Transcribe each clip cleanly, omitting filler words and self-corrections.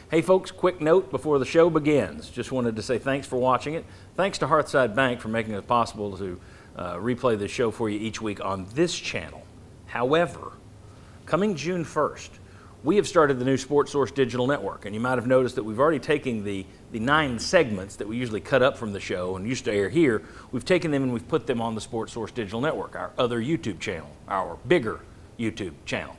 Hey folks, quick note before the show begins. Just wanted to say thanks for watching it. Thanks to Hearthside Bank for making it possible to replay the show for you each week on this channel. However, coming June 1st, we have started the new Sports Source Digital Network, and you might have noticed that we've already taken the 9 segments that we usually cut up from the show and used to air here. We've taken them and we've put them on the Sports Source Digital Network, our other YouTube channel, our bigger YouTube channel.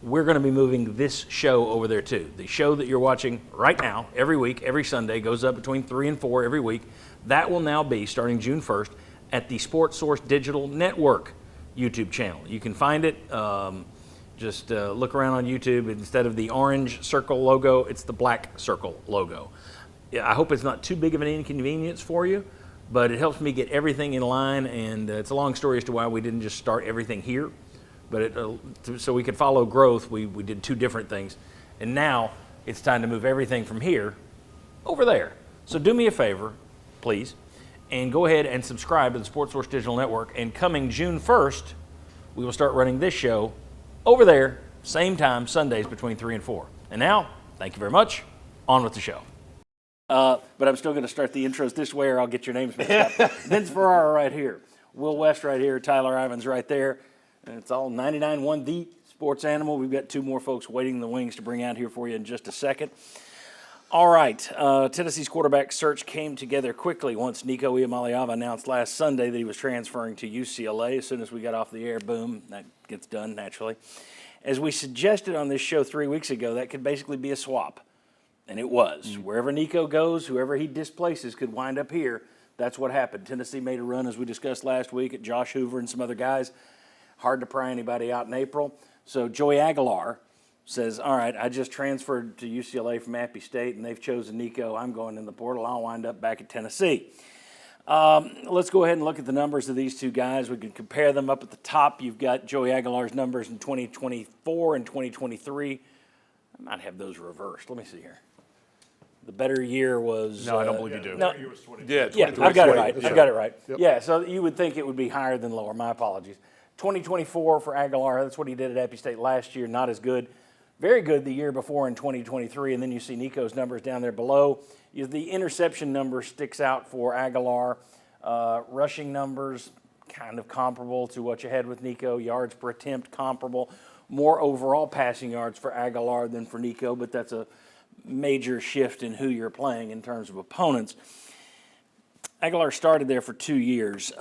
We're going to be moving this show over there too. The show that you're watching right now, every week, every Sunday, goes up between 3 and 4 every week. That will now be, starting June 1st, at the Sports Source Digital Network YouTube channel. You can find it, just look around on YouTube. Instead of the orange circle logo, it's the black circle logo. Yeah, I hope it's not too big of an inconvenience for you, but it helps me get everything in line, and it's a long story as to why we didn't just start everything here. But so we could follow growth, we did 2 different things. And now it's time to move everything from here over there. So do me a favor, please, and go ahead and subscribe to the Sports Source Digital Network. And coming June 1st, we will start running this show over there, same time, Sundays between 3 and 4. And now, thank you very much. On with the show. But I'm still going to start the intros this way, or I'll get your names mixed up. Vince Ferrara right here. Will West right here. Tyler Ivins right there. And it's all 99.1 The Sports Animal. We've got 2 more folks waiting in the wings to bring out here for you in just a second. All right, Tennessee's quarterback search came together quickly once Nico Iamaleava announced last Sunday that he was transferring to UCLA. As soon as we got off the air, boom, that gets done naturally. As we suggested on this show 3 weeks ago, that could basically be a swap. And it was. Wherever Nico goes, whoever he displaces could wind up here. That's what happened. Tennessee made a run, as we discussed last week, at Josh Hoover and some other guys. Hard to pry anybody out in April. So Joey Aguilar says, all right, I just transferred to UCLA from Appy State, and they've chosen Nico. I'm going in the portal. I'll wind up back at Tennessee. Let's go ahead and look at the numbers of these 2 guys. We can compare them. Up at the top, you've got Joey Aguilar's numbers in 2024 and 2023. I might have those reversed. Let me see here. The better year was... No, I don't believe you do. No, Yeah, I've got it right. Sure. I've got it right. Yep. Yeah, so you would think it would be higher than lower. My apologies. 2024 for Aguilar, that's what he did at Appy State last year, not as good. Very good the year before in 2023, and then you see Nico's numbers down there below. The interception number sticks out for Aguilar. Rushing numbers, kind of comparable to what you had with Nico. Yards per attempt, comparable. More overall passing yards for Aguilar than for Nico, but that's a major shift in who you're playing in terms of opponents. Aguilar started there for 2 years.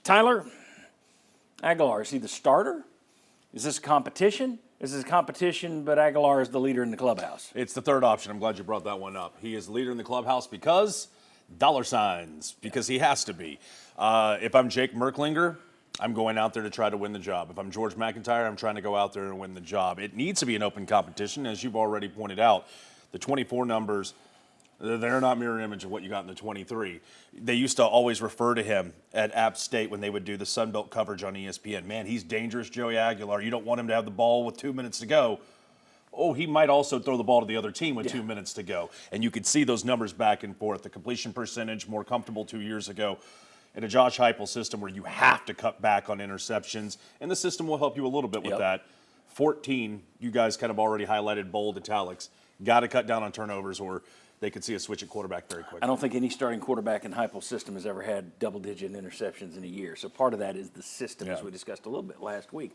Tyler, Aguilar, is he the starter? Is this a competition? Is this a competition, but Aguilar is the leader in the clubhouse? It's the third option. I'm glad you brought that one up. He is the leader in the clubhouse because $signs, because he has to be. If I'm Jake Merklinger, I'm going out there to try to win the job. If I'm George McIntyre, I'm trying to go out there and win the job. It needs to be an open competition, as you've already pointed out. The 24 numbers, they're not mirror image of what you got in the 23. They used to always refer to him at App State when they would do the Sun Belt coverage on ESPN. Man, he's dangerous, Joey Aguilar. You don't want him to have the ball with 2 minutes to go. Oh, he might also throw the ball to the other team with 2 minutes to go. And you could see those numbers back and forth. The completion percentage, more comfortable 2 years ago. In a Josh Heupel system where you have to cut back on interceptions, and the system will help you a little bit with that. 14, you guys kind of already highlighted bold italics. Got to cut down on turnovers or they could see a switch at quarterback very quickly. I don't think any starting quarterback in Heupel's system has ever had double-digit interceptions in a year. So part of that is the system, as we discussed a little bit last week.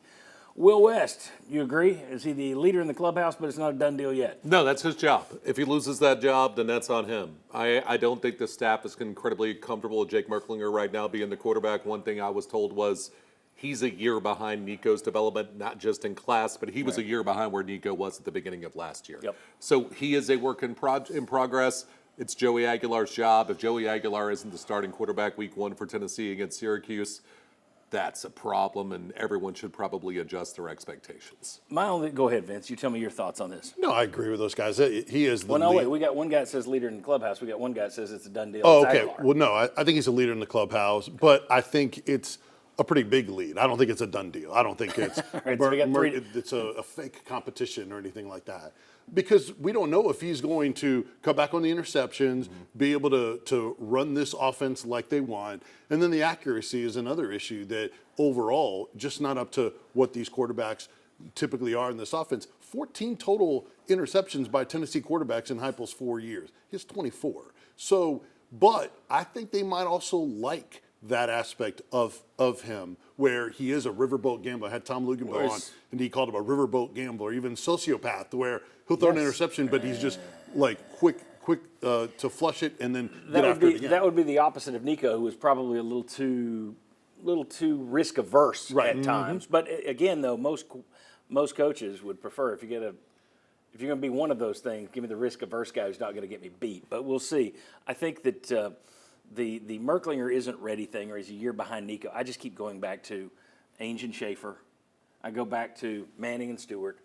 Will West, you agree? Is he the leader in the clubhouse, but it's not a done deal yet? No, that's his job. If he loses that job, then that's on him. I don't think the staff is incredibly comfortable with Jake Merklinger right now being the quarterback. One thing I was told was he's a year behind Nico's development, not just in class, but he was a year behind where Nico was at the beginning of last year. So he is a work in progress. It's Joey Aguilar's job. If Joey Aguilar isn't the starting quarterback week 1 for Tennessee against Syracuse, that's a problem, and everyone should probably adjust their expectations. Go ahead, Vince. You tell me your thoughts on this. No, I agree with those guys. He is the lead. Wait. We got one guy that says leader in the clubhouse. We got one guy that says it's a done deal. Oh, it's okay. Aguilar. Well, no, I think he's a leader in the clubhouse, but I think it's a pretty big lead. I don't think it's a done deal. I don't think it's it's a fake competition or anything like that. Because we don't know if he's going to come back on the interceptions, be able to run this offense like they want. And then the accuracy is another issue that overall, just not up to what these quarterbacks typically are in this offense. 14 total interceptions by Tennessee quarterbacks in Heupel's 4 years. He has 24. So, but I think they might also like that aspect of him, where he is a riverboat gambler. I had Tom Luginbill on, and he called him a riverboat gambler, even sociopath, where he'll throw an interception, but he's just like quick to flush it and then get after it again. That would be the opposite of Nico, who was probably a little too risk averse at times. But again, though, most coaches would prefer if you're going to be one of those things, give me the risk averse guy who's not going to get me beat. But we'll see. I think that the Merklinger isn't ready thing, or he's a year behind Nico. I just keep going back to Ainge and Schaefer. I go back to Manning and Stewart.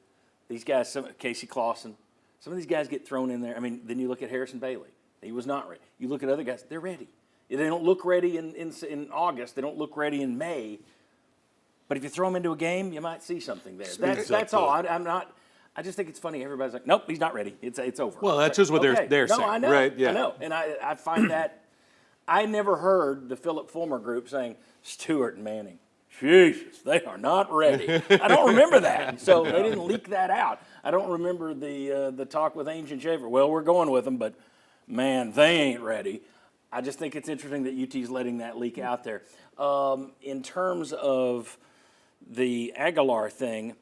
These guys, Casey Clausen. Some of these guys get thrown in there. I mean, then you look at Harrison Bailey. He was not ready. You look at other guys, they're ready. They don't look ready in August. They don't look ready in May. But if you throw them into a game, you might see something there. That's all. I'm not. I just think it's funny. Everybody's like, nope, he's not ready. It's over. Well, that's just what they're saying. No, I know. Right? Yeah. I know. And I find that I never heard the Philip Fulmer group saying Stewart and Manning. Jesus, they are not ready. I don't remember that. So they didn't leak that out. I don't remember the talk with Ainge and Schaefer. Well, we're going with them, but man, they ain't ready. I just think it's interesting that UT's letting that leak out there. In terms of the Aguilar thing,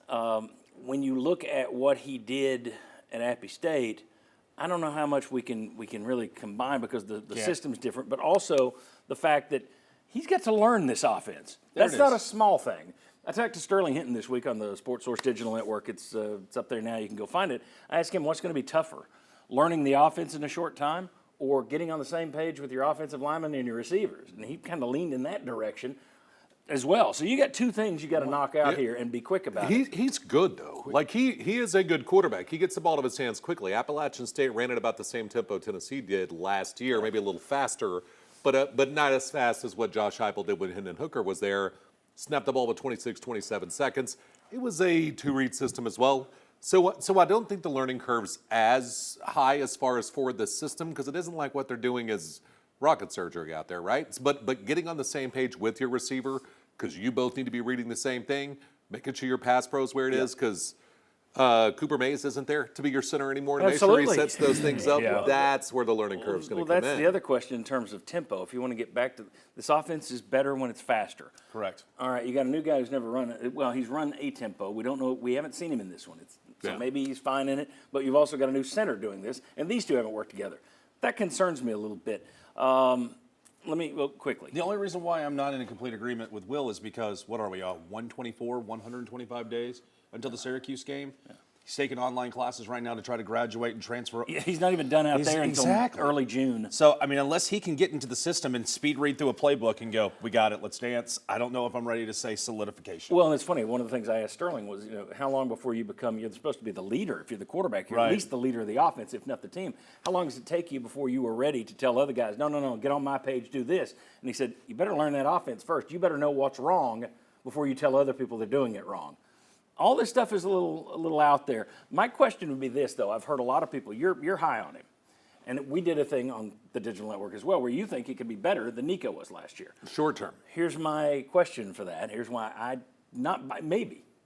when you look at what he did at Appy State, I don't know how much we can really combine because the system's different, but also the fact that he's got to learn this offense. That's not a small thing. I talked to Sterling Hinton this week on the Sports Source Digital Network. It's up there now. You can go find it. I asked him what's going to be tougher, learning the offense in a short time or getting on the same page with your offensive linemen and your receivers. And he kind of leaned in that direction as well. So you got two things you got to knock out here and be quick about it. He's good, though. Like, he is a good quarterback. He gets the ball out of his hands quickly. Appalachian State ran at about the same tempo Tennessee did last year, maybe a little faster, but not as fast as what Josh Heupel did when Hendon Hooker was there. Snapped the ball with 26, 27 seconds. It was a two-read system as well. So I don't think the learning curve's as high as far as for the system, because it isn't like what they're doing is rocket surgery out there, right? But getting on the same page with your receiver, because you both need to be reading the same thing, making sure your pass pro's where it is, because Cooper Mays isn't there to be your center anymore to make sure he sets those things up. That's where the learning curve's going to come in. Well, that's the other question in terms of tempo. If you want to get back to this offense is better when it's faster. Correct. All right, you got a new guy who's never run it. Well, he's run a tempo. We don't know. We haven't seen him in this one. So maybe he's fine in it. But you've also got a new center doing this, and these two haven't worked together. That concerns me a little bit. Quickly. The only reason why I'm not in a complete agreement with Will is because, what are we, 124, 125 days until the Syracuse game? Yeah. He's taking online classes right now to try to graduate and transfer. Yeah, he's not even done out there until early June. So, I mean, unless he can get into the system and speed read through a playbook and go, we got it, let's dance, I don't know if I'm ready to say solidification. Well, and it's funny. One of the things I asked Sterling was, how long before you're supposed to be the leader if you're the quarterback? You're at least the leader of the offense, if not the team. How long does it take you before you were ready to tell other guys, no, get on my page, do this? And he said, you better learn that offense first. You better know what's wrong before you tell other people they're doing it wrong. All this stuff is a little out there. My question would be this, though. I've heard a lot of people, you're high on him. And we did a thing on the digital network as well where you think he could be better than Nico was last year. Short term. Here's my question for that. Here's why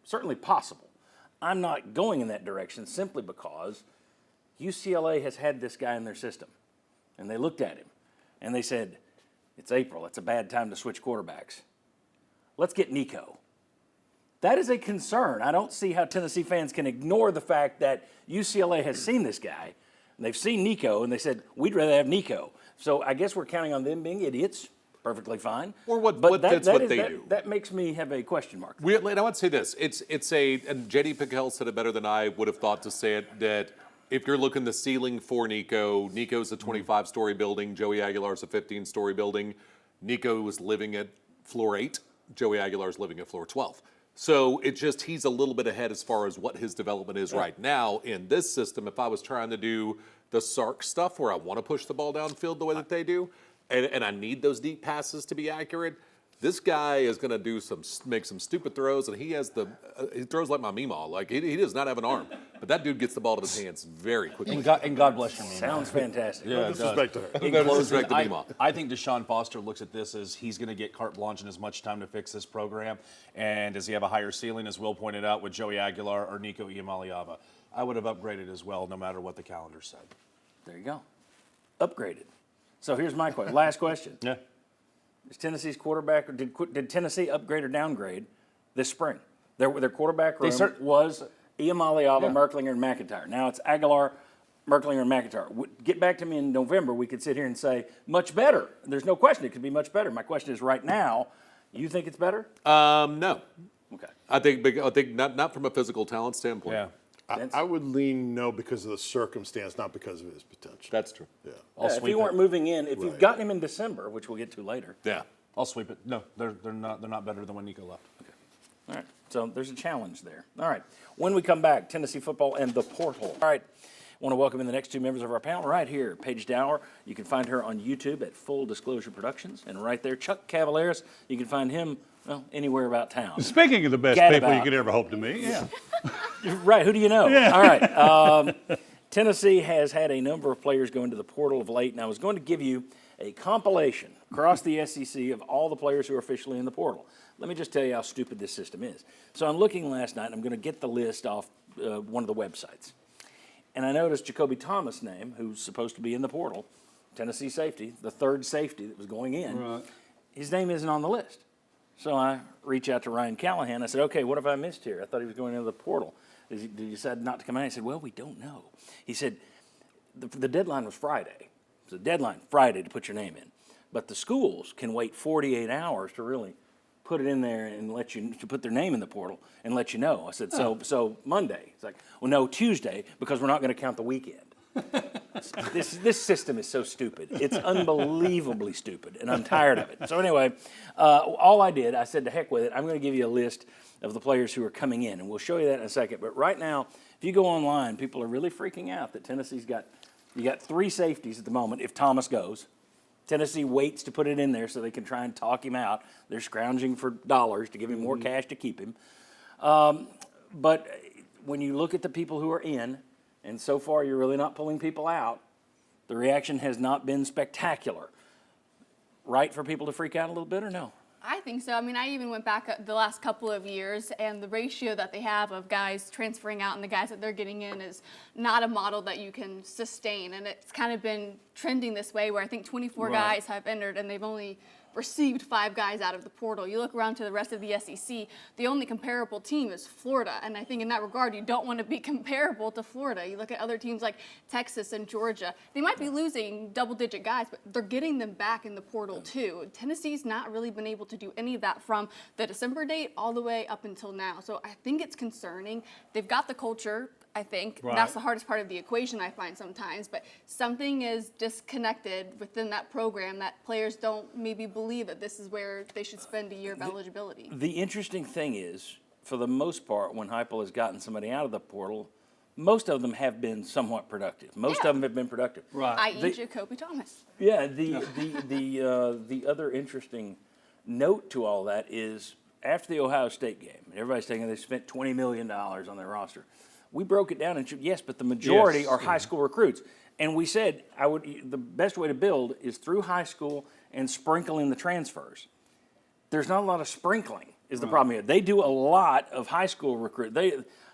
certainly possible. I'm not going in that direction simply because UCLA has had this guy in their system. And they looked at him and they said, it's April. It's a bad time to switch quarterbacks. Let's get Nico. That is a concern. I don't see how Tennessee fans can ignore the fact that UCLA has seen this guy, and they've seen Nico, and they said, we'd rather have Nico. So I guess we're counting on them being idiots. Perfectly fine. Or what fits what they do. That makes me have a question mark. I would say this. And J.D. Pickell said it better than I would have thought to say it, that if you're looking the ceiling for Nico's a 25-story building, Joey Aguilar's a 15-story building. Nico was living at floor 8, Joey Aguilar's living at floor 12. So he's a little bit ahead as far as what his development is right now in this system. If I was trying to do the Sark stuff where I want to push the ball downfield the way that they do, and I need those deep passes to be accurate, This guy is going to make some stupid throws, and he throws like my Meemaw. Like he does not have an arm, but that dude gets the ball to his hands very quickly. And God bless your Meemaw. Sounds fantastic. Yeah, it Disrespect to her. In No closing, disrespect to Meemaw. I think Deshaun Foster looks at this as he's going to get carte blanche and as much time to fix this program. And does he have a higher ceiling, as Will pointed out, with Joey Aguilar or Nico Iamaleava? I would have upgraded as well, no matter what the calendar said. There you go. Upgraded. So here's my question. Last question. Yeah. Is Tennessee's quarterback, or did Tennessee upgrade or downgrade this spring? Their quarterback room was Iamaleava, Merklinger, and McIntyre. Now it's Aguilar, Merklinger, and McIntyre. Get back to me in November, we could sit here and say, much better. There's no question it could be much better. My question is right now, you think it's better? No. Okay. I think not from a physical talent standpoint. Yeah. I would lean no because of the circumstance, not because of his potential. That's true. Yeah. If you weren't moving in, if you've gotten him in December, which we'll get to later. Yeah. I'll sweep it. No, they're not better than when Nico left. Okay. All right. So there's a challenge there. All right. When we come back, Tennessee football and the portal. All right. I want to welcome in the next two members of our panel right here. Paige Dower, you can find her on YouTube at Full Disclosure Productions. And right there, Chuck Cavaleris, you can find him, well, anywhere about town. Speaking of the best people you could ever hope to meet, yeah. Right, who do you know? Yeah. All right. Tennessee has had a number of players go into the portal of late, and I was going to give you a compilation across the SEC of all the players who are officially in the portal. Let me just tell you how stupid this system is. So I'm looking last night, and I'm going to get the list off one of the websites. And I noticed Jacoby Thomas' name, who's supposed to be in the portal, Tennessee safety, the third safety that was going in. Right. His name isn't on the list. So I reach out to Ryan Callahan. I said, okay, what have I missed here? I thought he was going into the portal. Did he decide not to come out? He said, well, we don't know. He said, the deadline was Friday. It's a deadline Friday to put your name in. But the schools can wait 48 hours to really put it in there and let you, to put their name in the portal and let you know. I said, so Monday. It's like, well, no, Tuesday, because we're not going to count the weekend. This system is so stupid. It's unbelievably stupid, and I'm tired of it. So anyway, all I did, I said, to heck with it. I'm going to give you a list of the players who are coming in, and we'll show you that in a second. But right now, if you go online, people are really freaking out that Tennessee's got, you got three safeties at the moment if Thomas goes. Tennessee waits to put it in there so they can try and talk him out. They're scrounging for dollars to give him more cash to keep him. But when you look at the people who are in, and so far you're really not pulling people out, the reaction has not been spectacular. Right for people to freak out a little bit or no? I think so. I mean, I even went back the last couple of years, and the ratio that they have of guys transferring out and the guys that they're getting in is not a model that you can sustain. And it's kind of been trending this way where I think 24 guys have entered, and they've only received 5 guys out of the portal. You look around to the rest of the SEC, the only comparable team is Florida. And I think in that regard, you don't want to be comparable to Florida. You look at other teams like Texas and Georgia. They might be losing double-digit guys, but they're getting them back in the portal too. Tennessee's not really been able to do any of that from the December date all the way up until now. So I think it's concerning. They've got the culture, I think. Right. That's the hardest part of the equation I find sometimes, but something is disconnected within that program that players don't maybe believe that this is where they should spend a year of eligibility. The interesting thing is, for the most part, when Heupel has gotten somebody out of the portal, most of them have been somewhat productive. Most of them have been productive. Right. I.e. Jacoby Thomas. Yeah, the other interesting note to all that is after the Ohio State game, everybody's thinking they spent $20 million on their roster. We broke it down and yes, but the majority are high school recruits. And we said the best way to build is through high school and sprinkle in the transfers. There's not a lot of sprinkling is the problem here. They do a lot of high school recruit.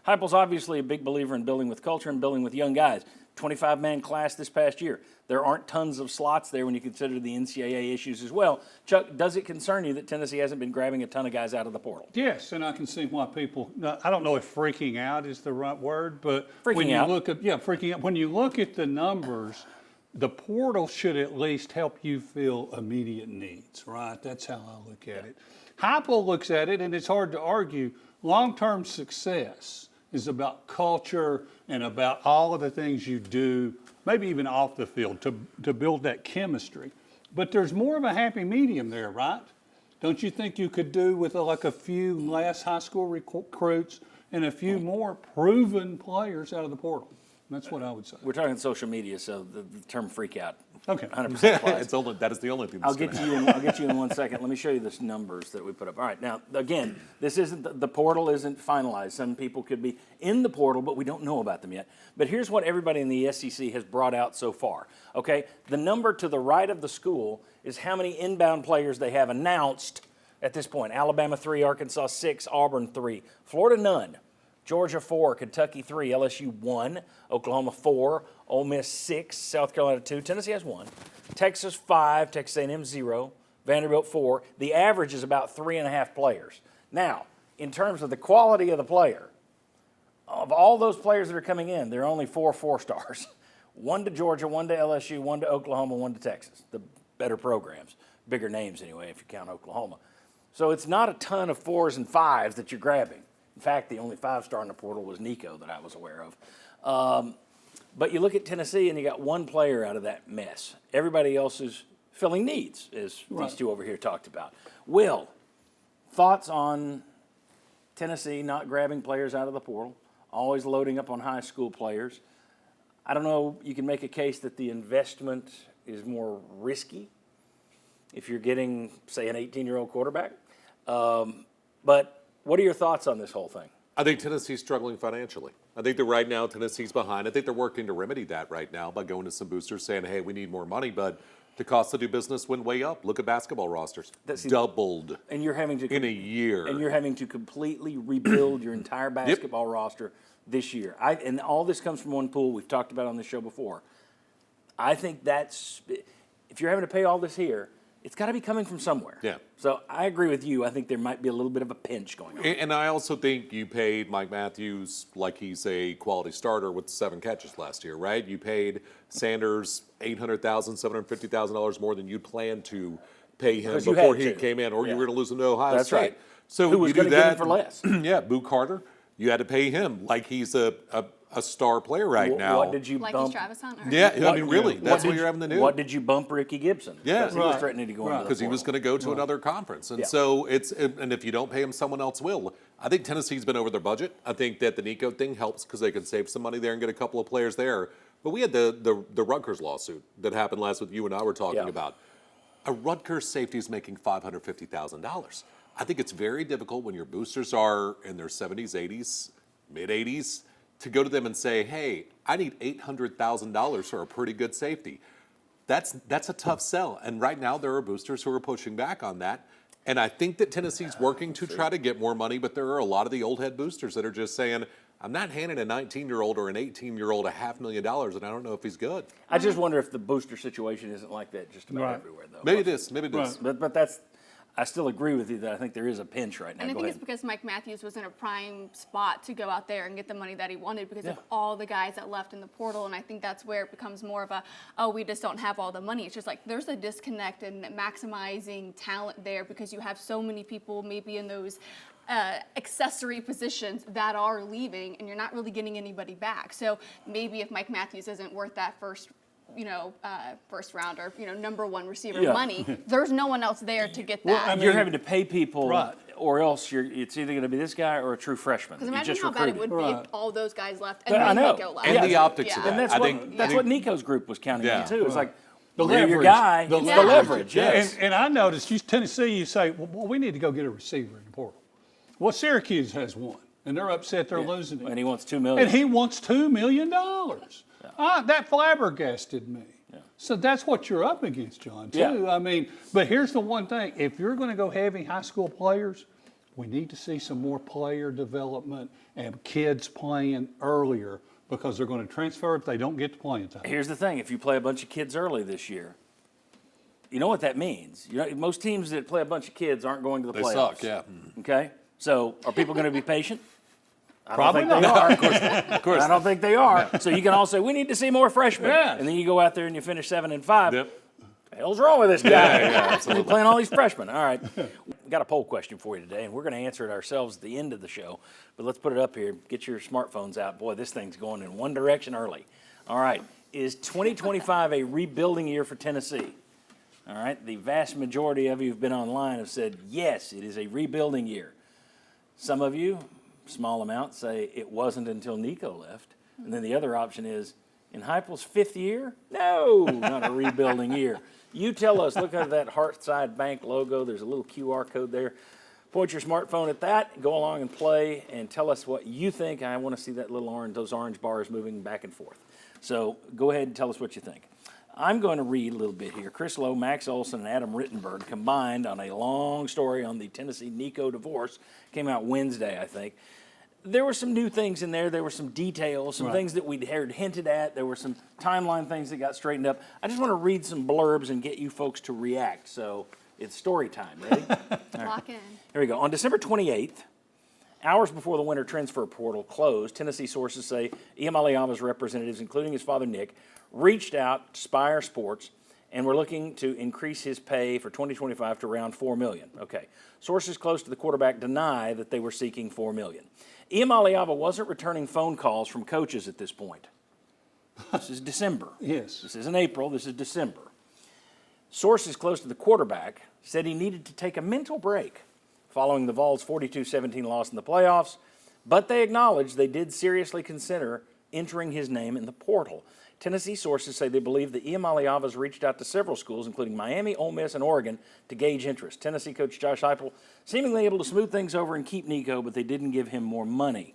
Heupel's obviously a big believer in building with culture and building with young guys. 25-man class this past year. There aren't tons of slots there when you consider the NCAA issues as well. Chuck, does it concern you that Tennessee hasn't been grabbing a ton of guys out of the portal? Yes, and I can see why people, I don't know if freaking out is the right word, but when you out. look at, freaking out. When you look at the numbers, the portal should at least help you fill immediate needs, right? That's how I look at it. Heupel looks at it, and it's hard to argue, long-term success is about culture and about all of the things you do, maybe even off the field, to build that chemistry. But there's more of a happy medium there, right? Don't you think you could do with like a few less high school recruits and a few more proven players out of the portal? That's what I would say. We're talking social media, so the term freak out Okay. 100% applies. That is the only thing I'll that's get gonna you. I'll get you in 1 second. Let me show you the numbers that we put up. All right. Now, again, this isn't the portal isn't finalized. Some people could be in the portal, but we don't know about them yet. But here's what everybody in the SEC has brought out so far. Okay, the number to the right of the school is how many inbound players they have announced at this point. Alabama 3, Arkansas 6, Auburn 3, Florida none. Georgia 4, Kentucky 3, LSU 1, Oklahoma 4, Ole Miss 6, South Carolina 2, Tennessee has 1, Texas 5, Texas A&M 0, Vanderbilt 4. The average is about 3.5 players. Now, in terms of the quality of the player, of all those players that are coming in, there are only 4 4-stars. 1 to Georgia, 1 to LSU, 1 to Oklahoma, 1 to Texas. The better programs, bigger names anyway, if you count Oklahoma. So it's not a ton of 4s and 5s that you're grabbing. In fact, the only 5-star in the portal was Nico that I was aware of. But you look at Tennessee and you got 1 player out of that mess. Everybody else is filling needs, as these two over here talked about. Will, thoughts on Tennessee not grabbing players out of the portal, always loading up on high school players? I don't know, you can make a case that the investment is more risky if you're getting, say, an 18-year-old quarterback. But what are your thoughts on this whole thing? I think Tennessee's struggling financially. I think that right now Tennessee's behind. I think they're working to remedy that right now by going to some boosters saying, hey, we need more money, but the cost to do business went way up. Look at basketball rosters. Doubled And you're having to in a year. And you're having to completely rebuild your entire basketball roster this year. And all this comes from one pool. We've talked about it on this show before. I think that's, if you're having to pay all this here, it's got to be coming from somewhere. Yeah. So I agree with you. I think there might be a little bit of a pinch going on. And I also think you paid Mike Matthews like he's a quality starter with 7 catches last year, right? You paid Sanders $800,000, $750,000 more than you planned to pay him before he came in, or you were going to lose him to Ohio That's State. right. So Who was you do going to get him that for less? Yeah, Boo Carter. You had to pay him like he's a star player right now. What did you Like bump? he's Travis Hunter. Yeah, I mean, really, What that's did what you're having to do. What did you bump Ricky Gibson? Yeah. Because he was threatening to go into the Because he was portal. going to go to another conference. And Yeah. so and if you don't pay him, someone else will. I think Tennessee's been over their budget. I think that the Nico thing helps because they could save some money there and get a couple of players there. But we had the Rutgers lawsuit that happened last week, you and I were talking about. A Rutgers safety is making $550,000. I think it's very difficult when your boosters are in their 70s, 80s, mid-80s, to go to them and say, hey, I need $800,000 for a pretty good safety. That's a tough sell. And right now there are boosters who are pushing back on that. And I think that Tennessee's working to try to get more money, but there are a lot of the old head boosters that are just saying, I'm not handing a 19-year-old or an 18-year-old $500,000, and I don't know if he's good. I just wonder if the booster situation isn't like that just about everywhere, though. Maybe it is. Maybe it is. But that's, I still agree with you that I think there is a pinch right now. And I Go think ahead. it's because Mike Matthews was in a prime spot to go out there and get the money that he wanted because of all the guys that left in the portal. And I think that's where it becomes more of a, oh, we just don't have all the money. It's just like there's a disconnect in maximizing talent there because you have so many people maybe in those accessory positions that are leaving and you're not really getting anybody back. So maybe if Mike Matthews isn't worth that first rounder, number 1 receiver money, there's no one else there to get that. Well, I mean, You're having to pay people, Right. or else it's either going to be this guy or a true freshman. Because You imagine just how bad it recruited. would be if all those guys left and I then know. Nico left. And the optics of that. And that's I what think- that's what Nico's group was counting on too. It's like The you're your leverage. guy. It's the leverage. Yes. And I noticed, Tennessee, you say, well, we need to go get a receiver in the portal. Well, Syracuse has one, and they're upset they're losing it. And he wants $2 million. And he wants $2 million. That flabbergasted me. So that's what you're up against, John, too. Yeah. I mean, but here's the one thing. If you're going to go heavy high school players, we need to see some more player development and kids playing earlier because they're going to transfer if they don't get to playing time. Here's the thing: if you play a bunch of kids early this year, you know what that means. Most teams that play a bunch of kids aren't going to the They playoffs. suck, yeah. Okay. So are people going to be patient? Probably I don't not. think they are. Of course, I don't think they are. So you can all say we need to see more freshmen, Yes. and then you go out there and you finish 7 and 5. Yep. The hell's wrong with this guy? You're playing all these freshmen. All right. We got a poll question for you today, and we're going to answer it ourselves at the end of the show. But let's put it up here. Get your smartphones out. Boy, this thing's going in one direction early. All right. Is 2025 a rebuilding year for Tennessee? All right. The vast majority of you who've been online have said, yes, it is a rebuilding year. Some of you, small amount, say it wasn't until Nico left. And then the other option is, in Heupel's 5th year? No, not a rebuilding year. You tell us, look at that Hearthside Bank logo. There's a little QR code there. Point your smartphone at that, go along and play, and tell us what you think. I want to see that little those orange bars moving back and forth. So go ahead and tell us what you think. I'm going to read a little bit here. Chris Lowe, Max Olson, and Adam Rittenberg combined on a long story on the Tennessee Nico divorce. Came out Wednesday, I think. There were some new things in there. There were some details, some things that we'd heard hinted at. There were some timeline things that got straightened up. I just want to read some blurbs and get you folks to react. So it's story time. Ready? Lock in. Here we go. On December 28th, hours before the winter transfer portal closed, Tennessee sources say Iamaleava's representatives, including his father Nick, reached out to Spire Sports and were looking to increase his pay for 2025 to around $4 million. Okay. Sources close to the quarterback deny that they were seeking $4 million. Iamaleava wasn't returning phone calls from coaches at this point. This is December. Yes. This isn't April. This is December. Sources close to the quarterback said he needed to take a mental break following the Vols' 42-17 loss in the playoffs, but they acknowledged they did seriously consider entering his name in the portal. Tennessee sources say they believe the Iamaleavas reached out to several schools, including Miami, Ole Miss, and Oregon, to gauge interest. Tennessee coach Josh Heupel seemingly able to smooth things over and keep Nico, but they didn't give him more money.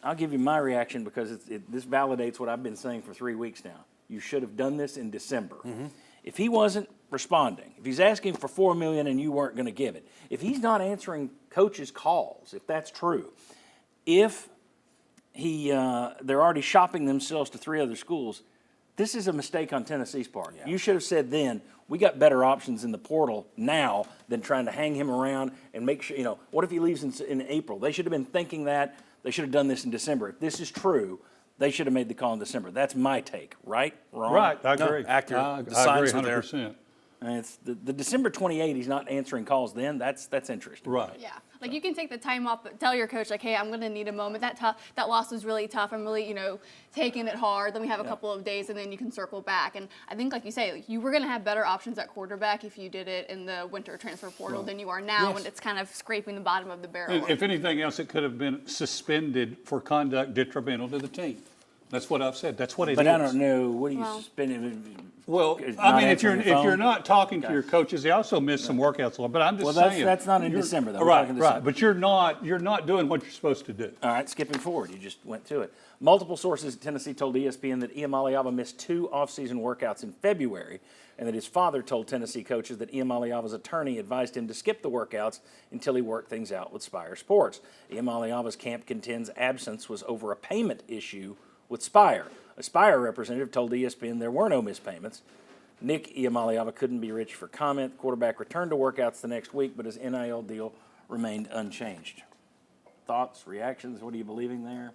I'll give you my reaction because this validates what I've been saying for 3 weeks now. You should have done this in December. Mm-hmm. If he wasn't responding, if he's asking for $4 million and you weren't going to give it, if he's not answering coaches' calls, if that's true, if they're already shopping themselves to 3 other schools, this is a mistake on Tennessee's part. Yeah. You should have said then, we got better options in the portal now than trying to hang him around and make sure, what if he leaves in April? They should have been thinking that. They should have done this in December. If this is true, they should have made the call in December. That's my take, right? Wrong? Right, I agree. No, accurate. The I signs agree are there. 100%. And it's the December 28, he's not answering calls then. That's interesting. Right. Yeah, like you can take the time off, but tell your coach, like, hey, I'm going to need a moment. That loss was really tough. I'm really, taking it hard. Then we have a couple of days, and then you can circle back. And I think, like you say, you were going to have better options at quarterback if you did it in the winter transfer portal than you are now, when it's kind of scraping the bottom of the barrel. If anything else, it could have been suspended for conduct detrimental to the team. That's what I've said. That's what it is. But I don't know. What are you suspending? Well, I mean, if you're not talking to your coaches, they also miss some workouts. But I'm just saying. That's not in December, though. Right. But you're not doing what you're supposed to do. All right, skipping forward, you just went to it. Multiple sources at Tennessee told ESPN that Iamaleava missed 2 off-season workouts in February, and that his father told Tennessee coaches that Iamaleava's attorney advised him to skip the workouts until he worked things out with Spire Sports. Iamaleava's camp contends absence was over a payment issue with Spire. A Spire representative told ESPN there were no missed payments. Nick Iamaleava couldn't be reached for comment. The quarterback returned to workouts the next week, but his NIL deal remained unchanged. Thoughts, reactions? What are you believing there?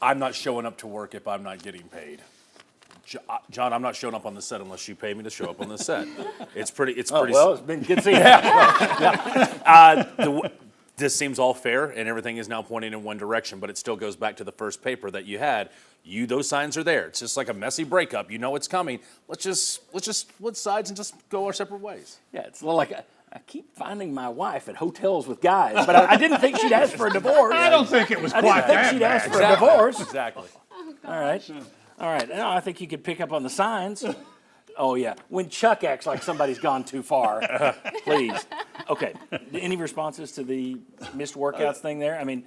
I'm not showing up to work if I'm not getting paid. John, I'm not showing up on the set unless you pay me to show up on the set. It's pretty. Well, it's been good seeing you. This seems all fair, and everything is now pointing in one direction, but it still goes back to the first paper that you had. Those signs are there. It's just like a messy breakup. You know it's coming. Let's just split sides and just go our separate ways. Yeah, it's a little like I keep finding my wife at hotels with guys, but I didn't think she'd ask for a divorce. I don't think it was I quite didn't think she'd ask for a divorce. Exactly. All right. Now I think you could pick up on the signs. Oh, yeah. When Chuck acts like somebody's gone too far, please. Okay. Any responses to the missed workouts thing there? I mean,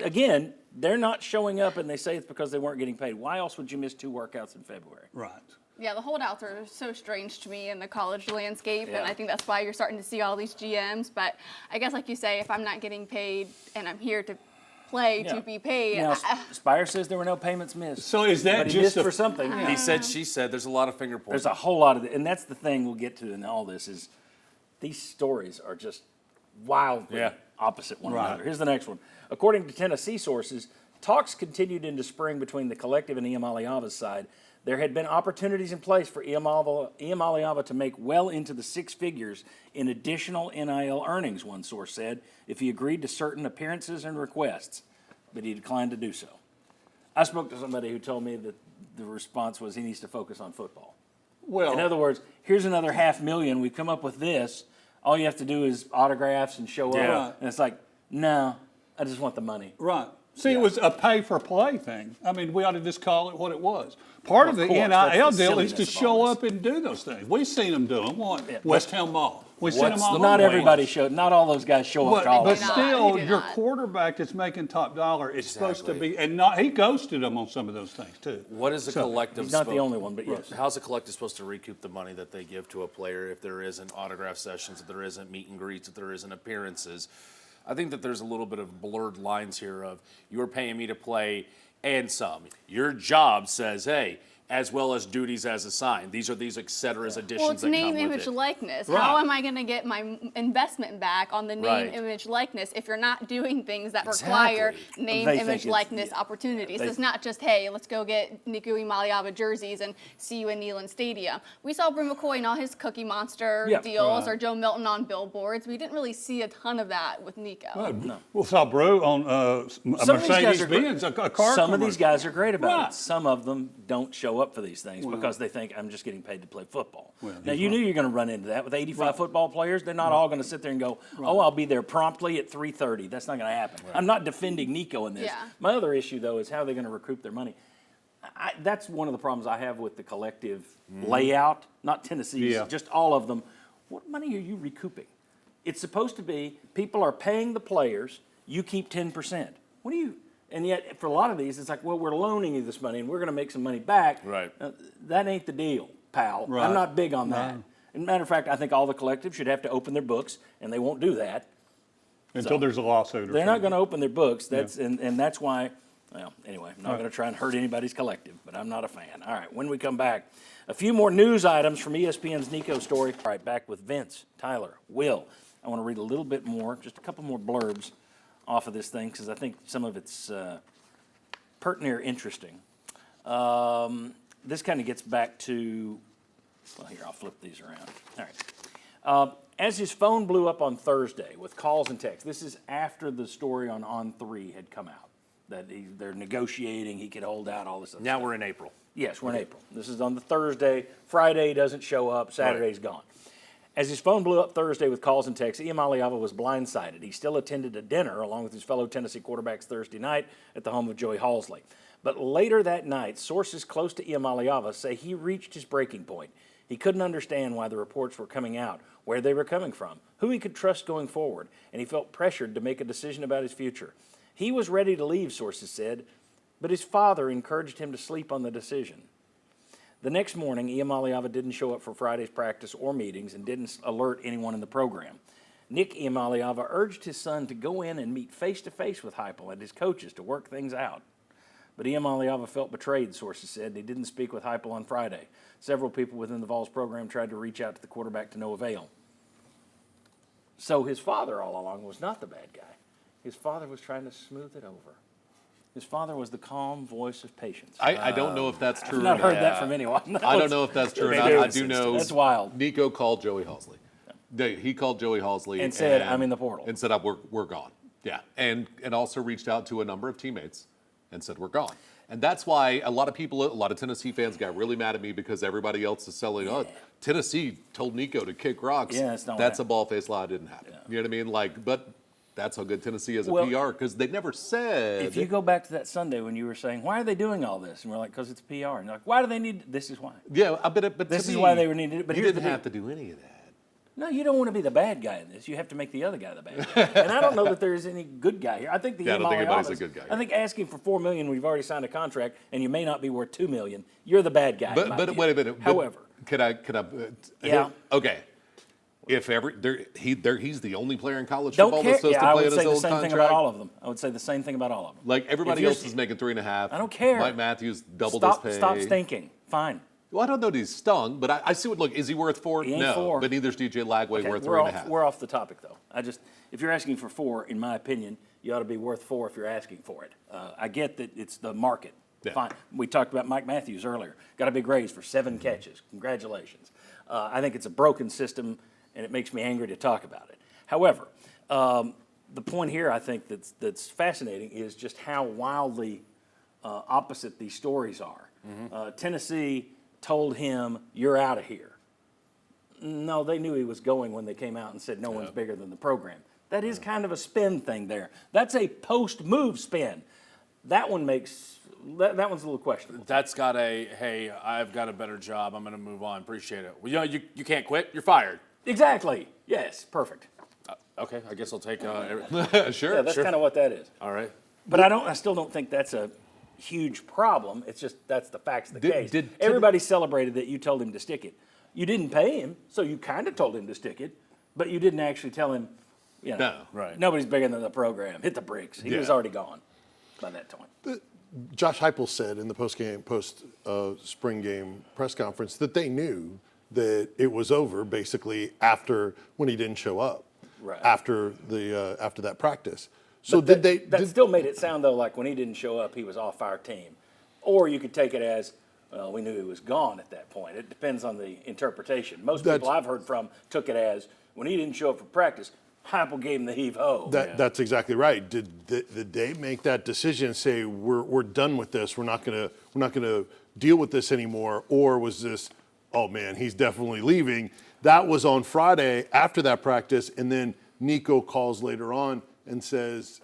again, they're not showing up and they say it's because they weren't getting paid. Why else would you miss 2 workouts in February? Right. Yeah, the holdouts are so strange to me in the college landscape, Yeah. and I think that's why you're starting to see all these GMs. But I guess, like you say, if I'm not getting paid and I'm here to play to be paid. Now, Spire says there were no payments missed. So is that but he just missed for something? He said, she said, there's a lot of finger pointing. There's a whole lot of it, and that's the thing we'll get to in all this is these stories are just wildly opposite one another. Here's the next one. According to Tennessee sources, talks continued into spring between the collective and Iamaleava's side. There had been opportunities in place for Iamaleava to make well into the 6 figures in additional NIL earnings, one source said, if he agreed to certain appearances and requests, but he declined to do so. I spoke to somebody who told me that the response was he needs to focus on football. Well, In other words, here's another $500,000. We've come up with this. All you have to do is autographs and show up. Right. And it's like, no, I just want the money. right. See, it was a pay-for-play thing. I mean, we ought to just call it what it was. Part of the course, that's NIL the deal is to silliness of show all up and do those things. We've seen them do them. What? West Town Mall. We've seen them all. Not over. everybody showed. Not all those guys show up to all But of them. still, They do your not. quarterback that's making top dollar is supposed to Exactly. be, and not he ghosted them on some of those things too. What is a collective? He's not the only one, but yes. How's a collective supposed to recoup the money that they give to a player if there isn't autograph sessions, if there isn't meet and greets, if there isn't appearances? I think that there's a little bit of blurred lines here of you're paying me to play and some. Your job says, hey, as well as duties as assigned. These are these et ceteras additions Well, it's that name, come image, with it. likeness. Right. How am I going to get my investment back on the name, Right. image, likeness if you're not doing things that require Exactly. name, They think image, it's- likeness yeah. opportunities? They- It's not just, hey, let's go get Nico Iamaleava jerseys and see you in Neyland Stadium. We saw Brim McCoy and all his Cookie Monster Yeah, deals, right. or Joe Milton on billboards. We didn't really see a ton of that with Nico. We saw Brew on a Some of these guys Mercedes are great. Benz, a car. Some of these commercial. guys are great about Right. it. Some of them don't show up for these things because they think I'm just getting paid to play football. Now he's you knew you're going to run into that with 85 football players. They're not all going to sit there and go, "Oh, I'll be there promptly at 3:30." That's not going to happen. I'm not defending Nico in this. Yeah. My other issue though is how they're going to recoup their money. That's one of the problems I have with the collective layout. Not Tennessee's, Yeah. just all of them. What money are you recouping? It's supposed to be people are paying the players. You keep 10%. What do you? And yet, for a lot of these, it's like, well, we're loaning you this money, and we're going to make some money back. Right. That ain't the deal, pal. Right. I'm not big on that. No. As a matter of fact, I think all the collectives should have to open their books, and they won't do that. Until there's a lawsuit. Or They're not something. going to open their books. That's and that's why. Well, anyway, I'm not going to try and hurt anybody's collective, but I'm not a fan. All right, when we come back, a few more news items from ESPN's Nico story. All right, back with Vince, Tyler, Will. I want to read a little bit more, just a couple more blurbs off of this thing because I think some of it's pertinent or interesting. This kind of gets back to, well, here, I'll flip these around. All right. As his phone blew up on Thursday with calls and texts, this is after the story on On3 had come out, that they're negotiating, he could hold out, all this other Now stuff. we're in April. Yes, we're in April. This is on the Thursday. Friday doesn't show up. Saturday's gone. As his phone blew up Thursday with calls and texts, Iamaleava was blindsided. He still attended a dinner along with his fellow Tennessee quarterbacks Thursday night at the home of Joey Halsley. But later that night, sources close to Iamaleava say he reached his breaking point. He couldn't understand why the reports were coming out, where they were coming from, who he could trust going forward, and he felt pressured to make a decision about his future. He was ready to leave, sources said, but his father encouraged him to sleep on the decision. The next morning, Iamaleava didn't show up for Friday's practice or meetings and didn't alert anyone in the program. Nick Iamaleava urged his son to go in and meet face-to-face with Heupel and his coaches to work things out. But Iamaleava felt betrayed, sources said, and he didn't speak with Heupel on Friday. Several people within the Vols program tried to reach out to the quarterback to no avail. So his father all along was not the bad guy. His father was trying to smooth it over. His father was the calm voice of patience. I don't know if that's true. I've not or heard not. that from anyone. I don't know if that's true or They not. do. I do know That's wild. Nico called Joey Halsley. He called Joey Halsley And said, "I'm in the portal." and said, "We're gone." Yeah, and also reached out to a number of teammates and said, "We're gone." And that's why a lot of Tennessee fans got really mad at me because everybody else is selling. Oh, Tennessee told Nico to kick rocks. Yeah, that's not what that's a happened. ball-faced lie. It didn't happen. You know what I mean? Like, but that's how good Tennessee is at Well, PR because they never said. If you go back to that Sunday when you were saying, why are they doing all this? And we're like, because it's PR. And you're like, why do they need, this is why. Yeah, but This to is me, why they were needed. But you here's the didn't deal. have to do any of that. No, you don't want to be the bad guy in this. You have to make the other guy the bad guy. And I don't know that there is any good guy here. I think the Yeah, I don't think anybody's a Iamaleavas- good guy I think asking for $4 million when you've already signed a contract and you may not be worth $2 million, you're the bad guy. in my But view. wait a minute. However, Can I? Yeah. Okay. If he's the only player in college don't football care. that's supposed Yeah, to I play would in say his the old same contract. thing about all of them. I would say the same thing about all of them. Like everybody If you're- else is making 3.5. I don't care. Mike Matthews doubled Stop, his pay. stop stinking. Fine. Well, I don't know that he's stung, but I see what. Look, is he worth 4? He ain't No, 4. but neither's DJ Lagway Okay, worth we're 3.5. we're off the topic, though. If you're asking for 4, in my opinion, you ought to be worth 4 if you're asking for it. I get that it's the market. Yeah. Fine. We talked about Mike Matthews earlier. Got a big raise for 7 catches. Congratulations. I think it's a broken system, and it makes me angry to talk about it. However, the point here I think that's fascinating is just how wildly opposite these stories are. Tennessee told him, "You're out of here." No, they knew he was going when they came out and said no one's bigger than the program. That is kind of a spin thing there. That's a post-move spin. That one makes that one's a little questionable. That's got hey, I've got a better job. I'm going to move on. Appreciate it. Well, you can't quit. You're fired. Exactly. Yes. Perfect. Okay, I guess I'll take. Sure. Yeah, that's kind of what that is. All right. But I still don't think that's a huge problem. It's just that's the facts of the case. did- Everybody celebrated that you told him to stick it. You didn't pay him, so you kind of told him to stick it, but you didn't actually tell him. You know, No, right. Nobody's bigger than the program. Hit the bricks. He was Yeah. already gone by that time. Josh Heupel said in the post spring game press conference that they knew that it was over basically after when he didn't show up, Right. after that practice. So But did still made it sound though like when he didn't show up, he was off our team, or you could take it as, well, we knew he was gone at that point. It depends on the interpretation. Most people I've heard from took it as when he didn't show up for practice, Heupel gave him the heave ho. That's exactly right. Did they make that decision and say we're done with this? We're not gonna deal with this anymore, or was this, oh man, he's definitely leaving? That was on Friday after that practice, and then Nico calls later on and says,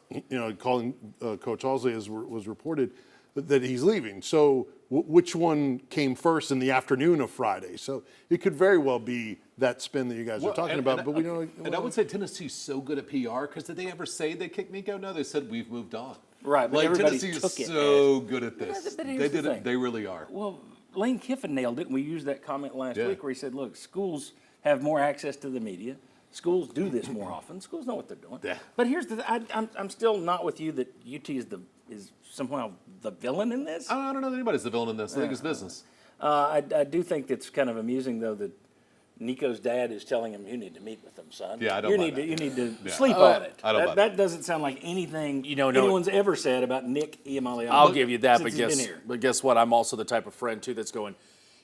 calling Coach Halsley as was reported that he's leaving. So which one came first in the afternoon of Friday? So it could very well be that spin that you guys are talking about. But we don't. And I would say Tennessee's so good at PR because did they ever say they kicked Nico? No, they said we've moved on. Right, but Like everybody Tennessee took is it so good at this. But here's They the did thing. it. They really are. Well, Lane Kiffin nailed it, and we used that comment last Yeah. week where he said, look, schools have more access to the media. Schools do this more often. Schools know what they're doing. Yeah. But here's I'm still not with you that UT is somehow the villain in this. I don't know that anybody's the villain in this. I think it's business. I do think it's kind of amusing though that Nico's dad is telling him, "You need to meet with them, son. Yeah, I don't mind that. You need to Yeah. sleep on it." I don't mind that doesn't sound like anything No. anyone's ever said about Nick Iamaleava. I'll give you that, since but he's been here. guess what? I'm also the type of friend too that's going,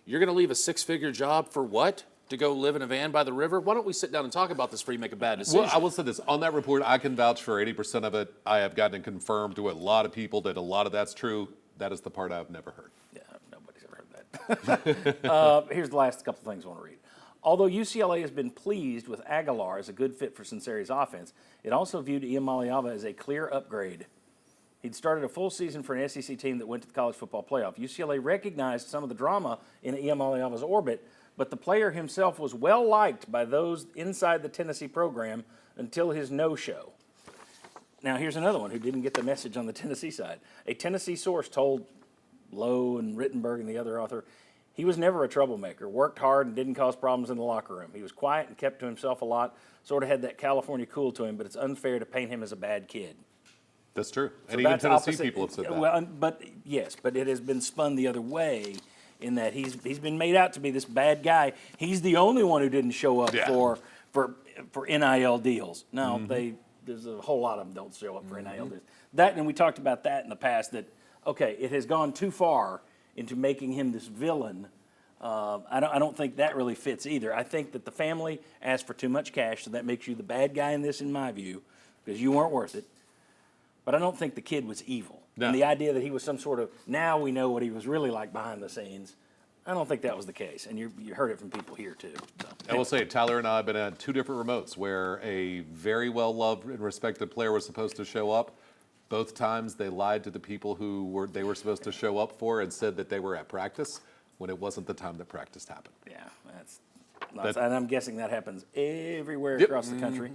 you're going to leave a 6-figure job for what? To go live in a van by the river? Why don't we sit down and talk about this before you make a bad decision? Well, I will say this. On that report, I can vouch for 80% of it. I have gotten it confirmed to a lot of people that a lot of that's true. That is the part I've never heard. Yeah, nobody's ever heard that. Here's the last couple things I want to read. Although UCLA has been pleased with Aguilar as a good fit for Sinceri's offense, it also viewed Iamaleava as a clear upgrade. He'd started a full season for an SEC team that went to the college football playoff. UCLA recognized some of the drama in Iamaleava's orbit, but the player himself was well liked by those inside the Tennessee program until his no-show. Now, here's another one who didn't get the message on the Tennessee side. A Tennessee source told Lowe and Rittenberg and the other author, he was never a troublemaker, worked hard and didn't cause problems in the locker room. He was quiet and kept to himself a lot, sort of had that California cool to him, but it's unfair to paint him as a bad kid. That's true. So And even that's Tennessee opposite. people have said that. Well, but it has been spun the other way in that he's been made out to be this bad guy. He's the only one who didn't show up Yeah. for NIL deals. No, Mm-hmm. there's a whole lot of them don't show up for NIL deals. That, and we talked about that in the past, that, okay, it has gone too far into making him this villain. I don't think that really fits either. I think that the family asked for too much cash, so that makes you the bad guy in this, in my view, because you weren't worth it. But I don't think the kid was evil. No. And the idea that he was some sort of, now we know what he was really like behind the scenes, I don't think that was the case. And you heard it from people here too. So. I will say, Tyler and I have been at 2 different remotes where a very well-loved and respected player was supposed to show up. Both times they lied to the people they were supposed to show up for and said that they were at practice when it wasn't the time that practice happened. Yeah, that's nuts. And I'm guessing that happens everywhere across the country.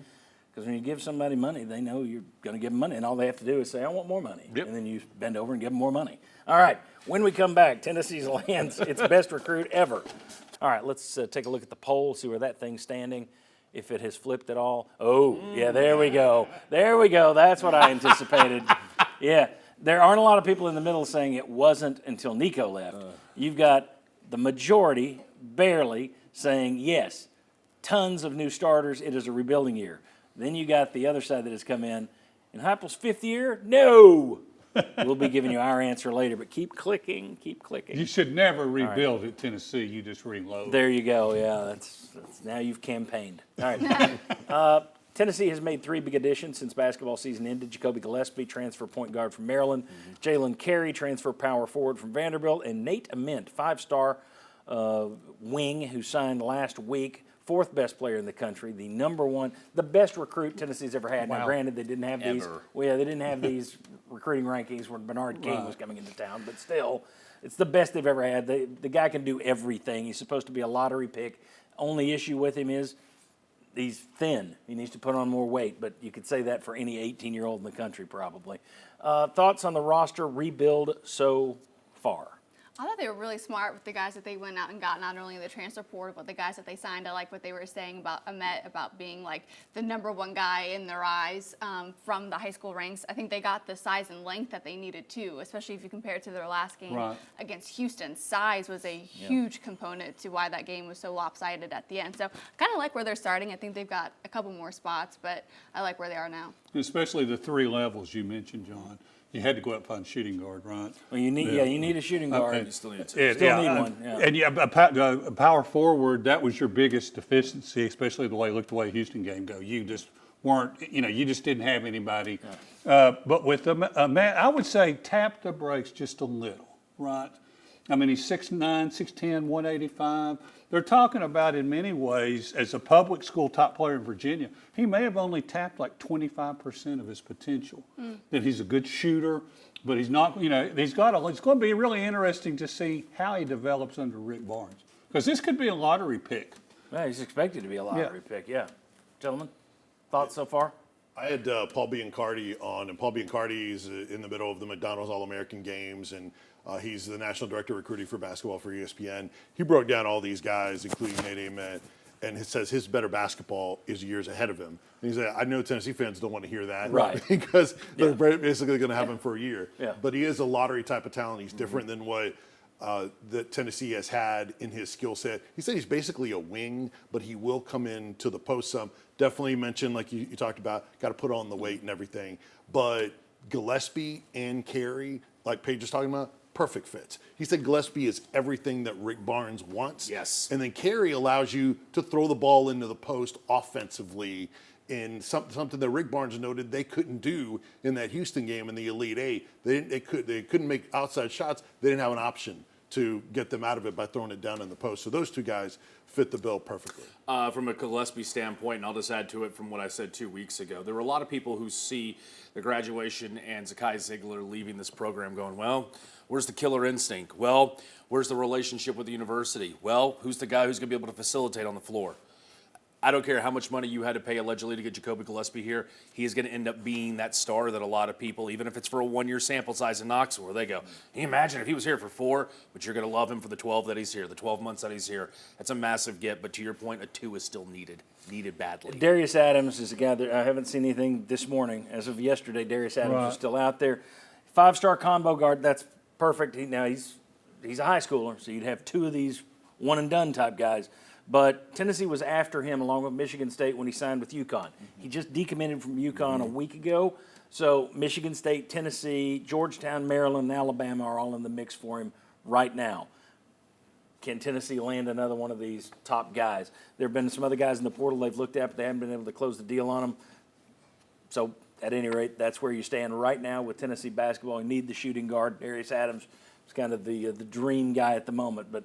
Because when you give somebody money, they know you're going to give them money. And all they have to do is say, I want more money. Yep. And then you bend over and give them more money. All right, when we come back, Tennessee's lands its best recruit ever. All right, let's take a look at the poll, see where that thing's standing, if it has flipped at all. Oh, yeah, there we go. There we go. That's what I anticipated. Yeah, there aren't a lot of people in the middle saying it wasn't until Nico left. You've got the majority, barely, saying yes, tons of new starters. It is a rebuilding year. Then you got the other side that has come in Heupel's 5th year? No. We'll be giving you our answer later, but keep clicking, keep clicking. You should never rebuild at Tennessee. You just reload. There you go. Yeah, that's now you've campaigned. All right. Tennessee has made 3 big additions since basketball season ended. Jacoby Gillespie, transfer point guard from Maryland. Jalen Carey, transfer power forward from Vanderbilt. And Nate Ament, 5-star wing who signed last week 4th best player in the country, the number 1, the best recruit Tennessee's ever had. Now, Wow. granted, they didn't have these. Ever. Well, yeah, they didn't have these recruiting rankings when Bernard King was coming into town, but still, it's the best they've ever had. The guy can do everything. He's supposed to be a lottery pick. Only issue with him is he's thin. He needs to put on more weight, but you could say that for any 18-year-old in the country probably. Thoughts on the roster rebuild so far? I thought they were really smart with the guys that they went out and got, not only in the transfer portal, but the guys that they signed. I like what they were saying about Ahmet, about being like the number 1 guy in their eyes from the high school ranks. I think they got the size and length that they needed too, especially if you compare it to their last game against Houston. Size was a huge component to why that game was so lopsided at the end. So I kind of like where they're starting. I think they've got a couple more spots, but I like where they are now. Especially the 3 levels you mentioned, John. You had to go up and find shooting guard, right? Well, you need you need a shooting guard. You still need to. Need one. Yeah. And a power forward, that was your biggest deficiency, especially the way Houston game go. You just weren't, you just didn't have anybody. But with Matt, I would say tap the brakes just a little, right? I mean, he's 6'9", 6'10", 185. They're talking about, in many ways, as a public school top player in Virginia, he may have only tapped like 25% of his potential. That he's a good shooter, but he's not, it's going to be really interesting to see how he develops under Rick Barnes. Because this could be a lottery pick. Yeah, he's expected to be a lottery pick, yeah. Gentlemen, thoughts so far? I had Paul Biancardi on, and Paul Biancardi is in the middle of the McDonald's All-American Games, and he's the national director of recruiting for basketball for ESPN. He broke down all these guys, including Nate Ahmet, and it says his better basketball is years ahead of him. And he said, I know Tennessee fans don't want to hear that, right? Because they're basically going to have him for a year. Yeah. But he is a lottery type of talent. He's different than what that Tennessee has had in his skill set. He said he's basically a wing, but he will come into the post some. Definitely mentioned, like you talked about, got to put on the weight and everything. But Gillespie and Carey, like Paige was talking about, perfect fits. He said Gillespie is everything that Rick Barnes wants. Yes. And then Carey allows you to throw the ball into the post offensively in something that Rick Barnes noted they couldn't do in that Houston game in the Elite Eight. They couldn't make outside shots. They didn't have an option to get them out of it by throwing it down in the post. So those two guys fit the bill perfectly. From a Gillespie standpoint, and I'll just add to it from what I said 2 weeks ago, there were a lot of people who see the graduation and Zakai Ziegler leaving this program going, well, where's the killer instinct? Well, where's the relationship with the university? Well, who's the guy who's going to be able to facilitate on the floor? I don't care how much money you had to pay allegedly to get Jacoby Gillespie here. He is going to end up being that star that a lot of people, even if it's for a one-year sample size in Knoxville, where they go, can you imagine if he was here for 4, but you're going to love him for the 12 that he's here, the 12 months that he's here. That's a massive get, but to your point, a 2 is still needed badly. Darius Adams is a guy that I haven't seen anything this morning. As of yesterday, Darius Adams is still out there. 5-star combo guard, that's perfect. He's a high schooler, so you'd have 2 of these one-and-done type guys. But Tennessee was after him along with Michigan State when he signed with UConn. He just decommitted from UConn a week ago. So Michigan State, Tennessee, Georgetown, Maryland, and Alabama are all in the mix for him right now. Can Tennessee land another one of these top guys? There have been some other guys in the portal they've looked at, but they haven't been able to close the deal on them. So at any rate, that's where you stand right now with Tennessee basketball. You need the shooting guard. Darius Adams is kind of the dream guy at the moment, but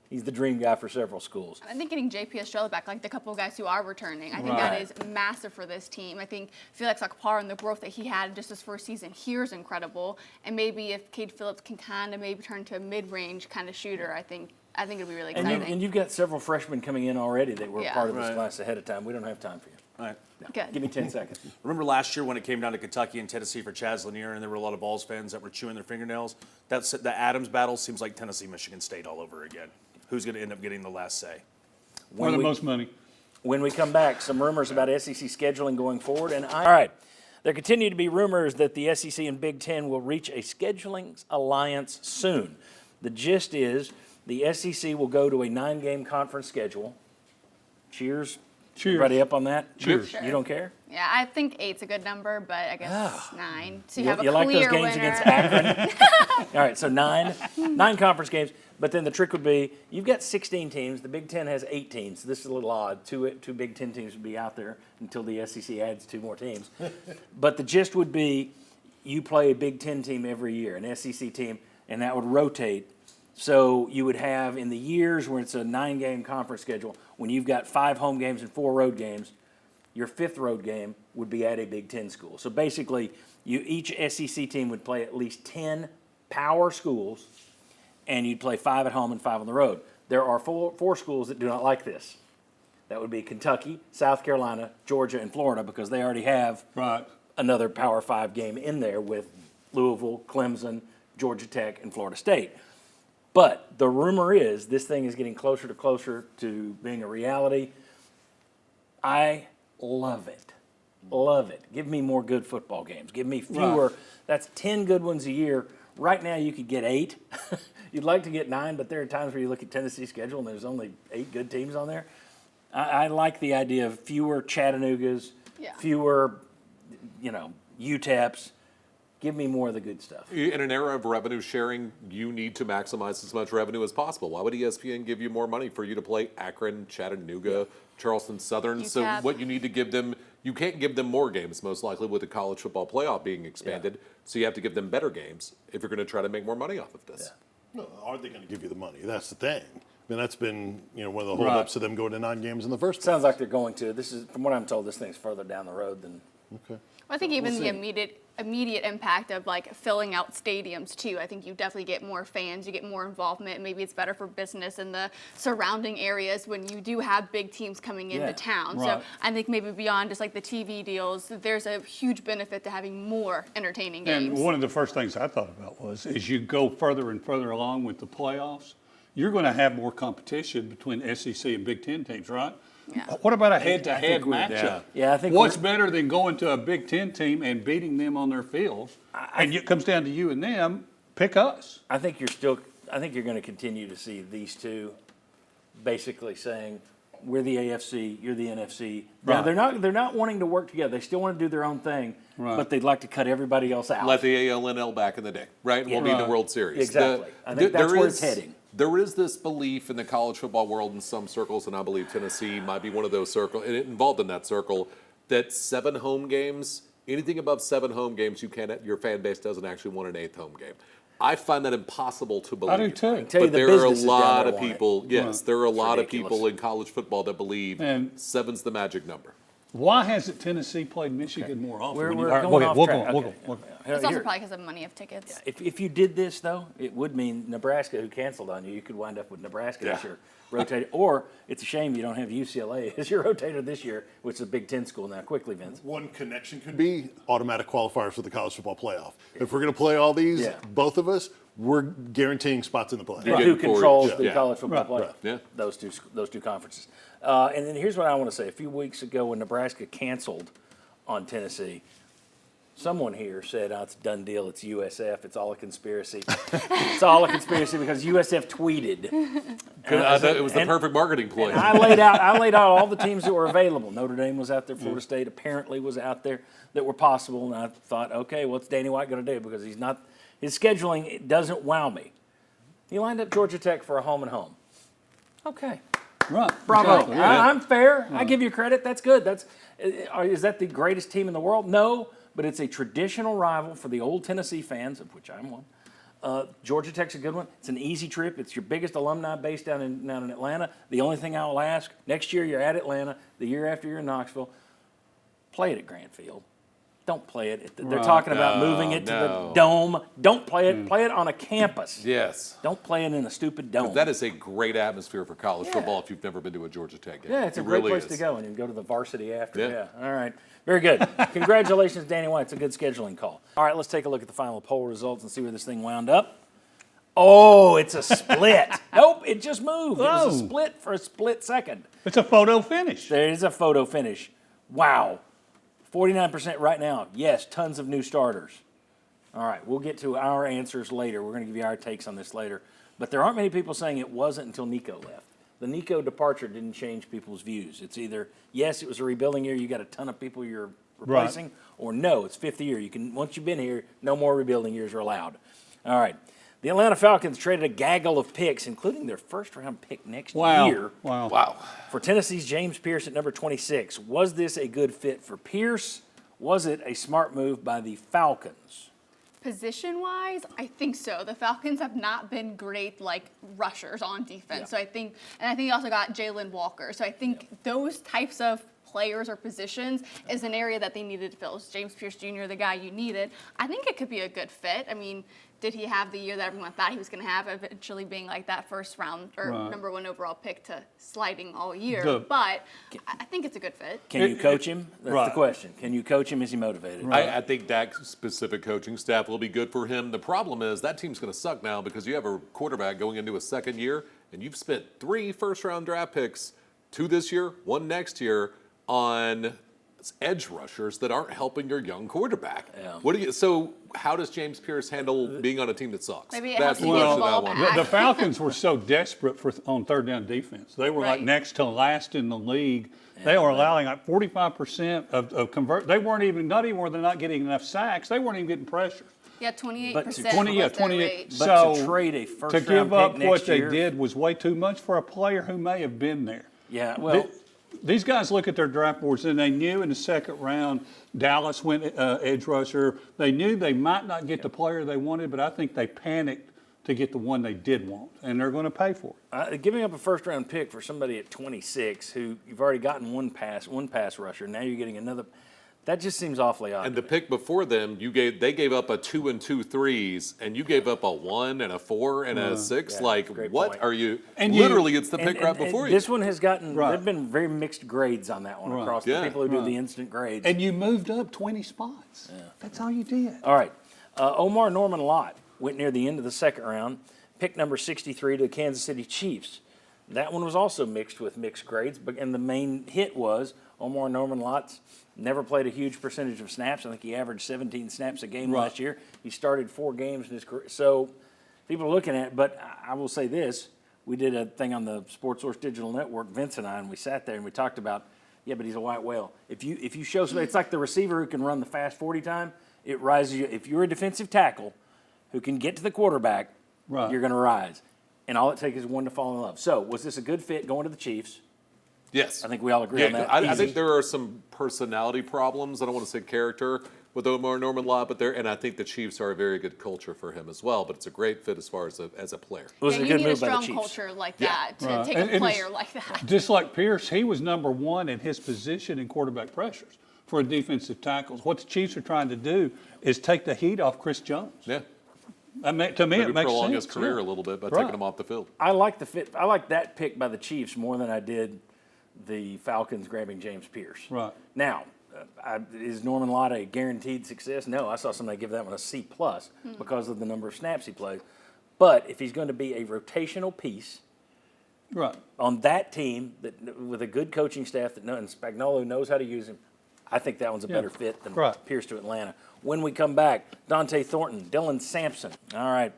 he's the dream guy for several schools. I think getting JP Estrella back, like the couple of guys who are returning, I think that is massive for this team. I think Felix Akpar and the growth that he had just his first season here is incredible. And maybe if Cade Phillips can kind of maybe turn to a mid-range kind of shooter, I think it'll be really exciting. And you've got several freshmen coming in already that were part of this class ahead of time. We don't have time for you. All right. Good. Give me 10 seconds. Remember last year when it came down to Kentucky and Tennessee for Chaz Lanier, and there were a lot of Vols fans that were chewing their fingernails? The Adams battle seems like Tennessee-Michigan State all over again. Who's going to end up getting the last say? Or the most money. When we come back, some rumors about SEC scheduling going forward. All right. There continue to be rumors that the SEC and Big Ten will reach a scheduling alliance soon. The gist is the SEC will go to a 9-game conference schedule. Cheers. Everybody up on that? Cheers. Sure. You don't care? Yeah, I think 8's a good number, but I guess 9. So you have a You clear like those games winner. against Akron? All right, so 9 conference games. But then the trick would be you've got 16 teams. The Big Ten has 18, so this is a little odd. Two Big Ten teams would be out there until the SEC adds 2 more teams. But the gist would be you play a Big Ten team every year, an SEC team, and that would rotate. So you would have in the years where it's a 9-game conference schedule, when you've got 5 home games and 4 road games, your 5th road game would be at a Big Ten school. So basically, each SEC team would play at least 10 power schools, and you'd play 5 at home and 5 on the road. There are 4 schools that do not like this. That would be Kentucky, South Carolina, Georgia, and Florida, because they already have another Power 5 game in there with Louisville, Clemson, Georgia Tech, and Florida State. But the rumor is this thing is getting closer to being a reality. I love it. Love it. Give me more good football games. Give me fewer. That's 10 good ones a year. Right now you could get 8. You'd like to get 9, but there are times where you look at Tennessee's schedule and there's only 8 good teams on there. I like the idea of fewer Chattanoogas, fewer, UTEPs. Give me more of the good stuff. In an era of revenue sharing, you need to maximize as much revenue as possible. Why would ESPN give you more money for you to play Akron, Chattanooga, Charleston Southern? UTEP. So what you need to give them, you can't give them more games, most likely, with the college football playoff being expanded. So you have to give them better games if you're going to try to make more money off of this. No, are they going to give you the money? That's the thing. I mean, that's been one of the holdups of them going to 9 games in the first place. Sounds like they're going to. This is, from what I'm told, this thing's further down the road than. Okay. I think even the immediate impact of like filling out stadiums too. I think you definitely get more fans, you get more involvement. Maybe it's better for business in the surrounding areas when you do have big teams coming into town. So I think maybe beyond just like the TV deals, there's a huge benefit to having more entertaining games. And one of the first things I thought about was, as you go further and further along with the playoffs, you're going to have more competition between SEC and Big Ten teams, right? Yeah. What about a head-to-head matchup? I think what's better than going to a Big Ten team and beating them on their field? And it comes down to you and them. Pick us. I think you're going to continue to see these two basically saying, we're the AFC, you're the NFC. Now, they're not wanting to work together. They still want to do their own thing, but they'd like to cut everybody else out. Let the ALNL back in the day, right? We'll be in the World Series. Exactly. I think that's where it's heading. There is this belief in the college football world in some circles, and I believe Tennessee might be one of those circles, and involved in that circle, that 7 home games, anything above 7 home games, your fan base doesn't actually want an 8th home game. I find that impossible to believe. I do too. But there are a lot of people, there are a lot of people in college football that believe 7's the magic number. Why hasn't Tennessee played Michigan more often? We're going off track. We'll go. It's also probably because of money of tickets. If you did this, though, it would mean Nebraska, who canceled on you, you could wind up with Nebraska this year rotated. Or it's a shame you don't have UCLA as your rotator this year, which is a Big Ten school now. Quickly, Vince. One connection could be automatic qualifiers for the college football playoff. If we're going to play all these, both of us, we're guaranteeing spots in the playoff. Who controls the college football playoff? Yeah. Those two conferences. And then here's what I want to say. A few weeks ago when Nebraska canceled on Tennessee, someone here said, it's a done deal. It's USF. It's all a conspiracy. It's all a conspiracy because USF tweeted. I thought it was the perfect marketing play. I laid out all the teams that were available. Notre Dame was out there. Florida State apparently was out there that were possible. And I thought, okay, what's Danny White going to do? Because his scheduling, it doesn't wow me. He lined up Georgia Tech for a home and home. Okay. Right. Bravo. Exactly. Yeah. I'm fair. I give you credit. That's good. Is that the greatest team in the world? No, but it's a traditional rival for the old Tennessee fans, of which I'm one. Georgia Tech's a good one. It's an easy trip. It's your biggest alumni base down in Atlanta. The only thing I will ask, next year you're at Atlanta, the year after you're in Knoxville, play it at Grant Field. Don't play it. They're talking about moving it to the dome. Don't play it. Play it on a campus. Yes. Don't play it in a stupid dome. That is a great atmosphere for college football if you've never been to a Georgia Tech game. Yeah, it's a great really place to go, and you can go to the varsity after. Yeah. All right. Very good. Congratulations, Danny White. It's a good scheduling call. All right, let's take a look at the final poll results and see where this thing wound up. Oh, it's a split. Nope, it just moved. It was a split for a split second. It's a photo finish. There is a photo finish. Wow. 49% right now. Yes, tons of new starters. All right, we'll get to our answers later. We're going to give you our takes on this later. But there aren't many people saying it wasn't until Nico left. The Nico departure didn't change people's views. It's either, yes, it was a rebuilding year, you got a ton of people you're replacing, or no, it's fifth year. Once you've been here, no more rebuilding years are allowed. All right. The Atlanta Falcons traded a gaggle of picks, including their first-round pick next year. Wow. For Tennessee's James Pierce at number 26. Was this a good fit for Pierce? Was it a smart move by the Falcons? Position-wise, I think so. The Falcons have not been great like rushers on defense. So I think you also got Jalen Walker. So I think those types of players or positions is an area that they needed to fill. Is James Pierce Jr. the guy you needed? I think it could be a good fit. I mean, did he have the year that everyone thought he was going to have, eventually being like that first round or number 1 overall pick to sliding all year? But I think it's a good fit. Can you coach him? That's the question. Can you coach him? Is he motivated? I think Dak's specific coaching staff will be good for him. The problem is that team's going to suck now because you have a quarterback going into a second year, and you've spent 3 first-round draft picks, 2 this year, 1 next year, on edge rushers that aren't helping your young quarterback. Yeah. So how does James Pierce handle being on a team that sucks? Maybe it helps you get the ball back. The Falcons were so desperate on third down defense. They were like next to last in the league. They were allowing like 45% of convert. They weren't even, not even where they're not getting enough sacks. They weren't even getting pressures. Yeah, 28%. But was 28. their But So to trade a first to round give up pick next what they year- did was way too much for a player who may have been there. Yeah, well, These guys look at their draft boards and they knew in the second round Dallas went edge rusher. They knew they might not get the player they wanted, but I think they panicked to get the one they did want, and they're going to pay for it. giving up a first round pick for somebody at 26 who you've already gotten one pass rusher, now you're getting another. That just seems awfully odd. And the pick before them, they gave up a 2 and 2 threes, and you gave up a 1 and a 4 and a 6. Yeah, like, great what point. are you? And Literally, it's the pick right before you. This one has gotten. Right. There've been very mixed grades on that one across the people who do the instant grades. And you moved up 20 spots. Yeah. That's all you did. All right, Omar Norman Lott went near the end of the second round, pick number 63 to the Kansas City Chiefs. That one was also mixed with mixed grades, and the main hit was Omar Norman Lott's never played a huge percentage of snaps. I think he averaged 17 snaps a game last year. He started 4 games in his career. So people are looking at it, but I will say this. We did a thing on the Sports Source Digital Network, Vince and I, and we sat there and we talked about, but he's a white whale. If you show somebody, it's like the receiver who can run the fast 40 time, it rises you. If you're a defensive tackle who can get to the quarterback, you're going to rise. And all it takes is one to fall in love. So was this a good fit going to the Chiefs? Yes. I think we all agree on that. I think there are some personality problems. I don't want to say character with Omar Norman Lott, and I think the Chiefs are a very good culture for him as well. But it's a great fit as far as a player. It was a you good need a move by the strong Chiefs. culture like that to take And a player like that. Just like Pierce, he was number 1 in his position in quarterback pressures for defensive tackles. What the Chiefs are trying to do is take the heat off Chris Jones. Yeah. To me, it Maybe makes prolong sense. his career a little bit by taking him off the field. I like the fit. I like that pick by the Chiefs more than I did the Falcons grabbing James Pierce. Right. Now, is Norman Lott a guaranteed success? No, I saw somebody give that one a C+ because of the number of snaps he plays. But if he's going to be a rotational piece on that team with a good coaching staff and Spagnuolo knows how to use him, I think that one's a better fit than Pierce to Atlanta. When we come back, Dante Thornton, Dylan Sampson. All right.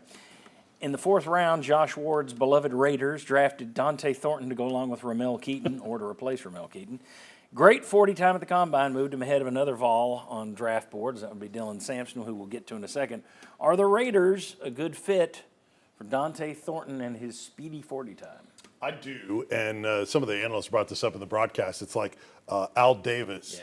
In the 4th round, Josh Ward's beloved Raiders drafted Dante Thornton to go along with Ramel Keaton or to replace Ramel Keaton. Great 40 time at the Combine, moved him ahead of another Vol on draft boards. That would be Dylan Sampson, who we'll get to in a second. Are the Raiders a good fit for Dante Thornton and his speedy 40 time? I do, and some of the analysts brought this up in the broadcast. It's like Al Davis,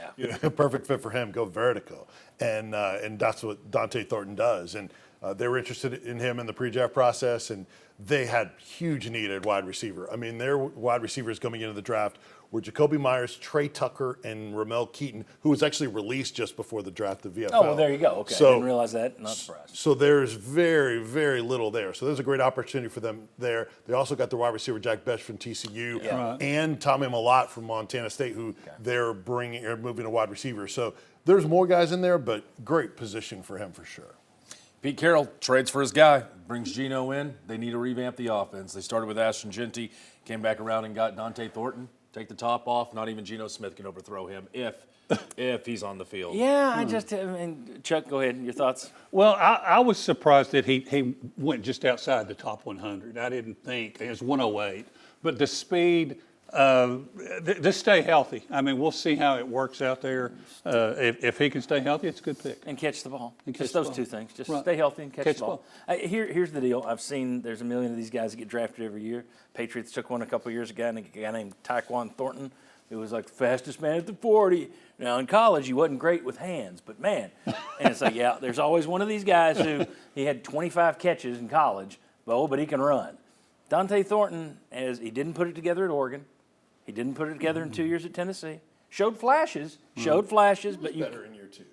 perfect fit for him, go vertical, and that's what Dante Thornton does. And they were interested in him in the pre-draft process, and they had huge need at wide receiver. I mean, their wide receivers coming into the draft were Jacoby Myers, Trey Tucker, and Ramel Keaton, who was actually released just before the draft of VFL. Oh, well, there you go. Okay, So, I didn't realize that. Not surprised. So there's very, very little there. So there's a great opportunity for them there. They also got the wide receiver Jack Besh from TCU and Tommy Malott from Montana State, who they're moving a wide receiver. So there's more guys in there, but great position for him for sure. Pete Carroll trades for his guy, brings Geno in. They need to revamp the offense. They started with Ashton Genty, came back around and got Dante Thornton. Take the top off. Not even Geno Smith can overthrow him if he's on the field. Yeah, I mean, Chuck, go ahead. Your thoughts? Well, I was surprised that he went just outside the top 100. I didn't think it was 108, but the speed. Just stay healthy. I mean, we'll see how it works out there. If he can stay healthy, it's a good pick. And catch the ball. And Just catch the those ball. two things. Just Right. stay healthy and catch the the ball. Here's the deal. I've seen there's a million of these guys that get drafted every year. Patriots took one a couple years ago, and a guy named Tyquan Thornton. It was like the fastest man at the 40. Now, in college, he wasn't great with hands, but man. And it's like, yeah, there's always one of these guys who he had 25 catches in college, but he can run. Dante Thornton, as he didn't put it together at Oregon. He didn't put it together in 2 years at Tennessee. Showed flashes, but you. Better in year 2.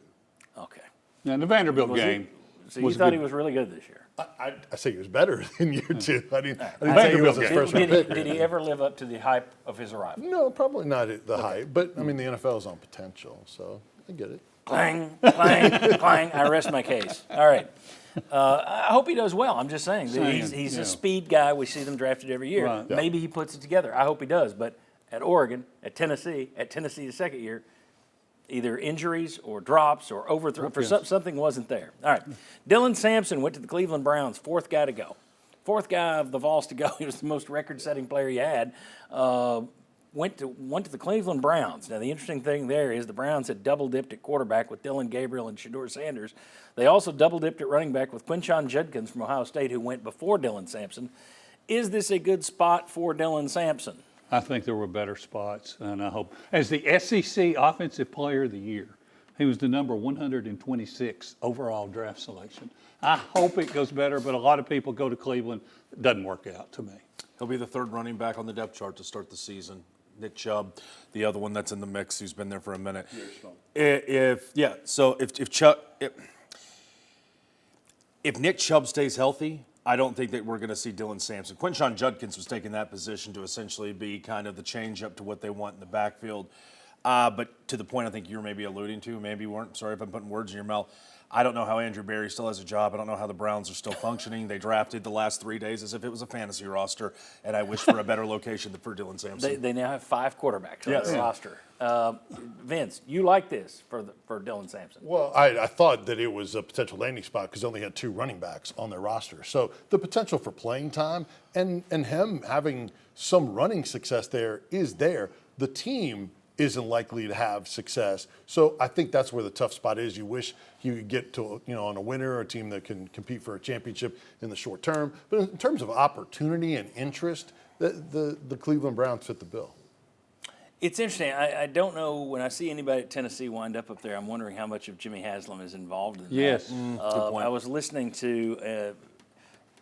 Okay. Now, the Vanderbilt game. So you thought he was really good this year? I say he was better in year 2. I didn't say he Vanderbilt was his game. first round pick. Did he ever live up to the hype of his arrival? No, probably not at the height. But, I mean, the NFL is on potential, so I get it. Clang, clang, clang. I rest my case. All right. I hope he does well. I'm just saying. He's a speed guy. We see them drafted every year. Right. Yeah. Maybe he puts it together. I hope he does. But at Oregon, at Tennessee the second year, either injuries or drops or overthrow. Something wasn't there. All right. Dylan Samson went to the Cleveland Browns, fourth guy to go. Fourth guy of the Vols to go. He was the most record-setting player he had. Went to the Cleveland Browns. Now, the interesting thing there is the Browns had double-dipped at quarterback with Dylan Gabriel and Shedeur Sanders. They also double-dipped at running back with Quinshon Judkins from Ohio State, who went before Dylan Sampson. Is this a good spot for Dylan Sampson? I think there were better spots, and I hope. As the SEC Offensive Player of the Year, he was the number 126 overall draft selection. I hope it goes better, but a lot of people go to Cleveland. It doesn't work out to me. He'll be the third running back on the depth chart to start the season. Nick Chubb, the other one that's in the mix, who's been there for a minute. If Nick Chubb stays healthy, I don't think that we're going to see Dylan Sampson. Quinshon Judkins was taking that position to essentially be kind of the change up to what they want in the backfield. But to the point I think you're maybe alluding to, maybe you weren't, sorry if I'm putting words in your mouth. I don't know how Andrew Berry still has a job. I don't know how the Browns are still functioning. They drafted the last 3 days as if it was a fantasy roster, and I wish for a better location for Dylan Sampson. They now have 5 quarterbacks on their roster. Vince, you like this for Dylan Sampson? Well, I thought that it was a potential landing spot because they only had 2 running backs on their roster. So the potential for playing time and him having some running success there is there. The team isn't likely to have success. So I think that's where the tough spot is. You wish you could get to, on a winner, a team that can compete for a championship in the short term. But in terms of opportunity and interest, the Cleveland Browns fit the bill. It's interesting. I don't know, when I see anybody at Tennessee wind up there, I'm wondering how much of Jimmy Haslam is involved in that. Yes. Good point. I was listening to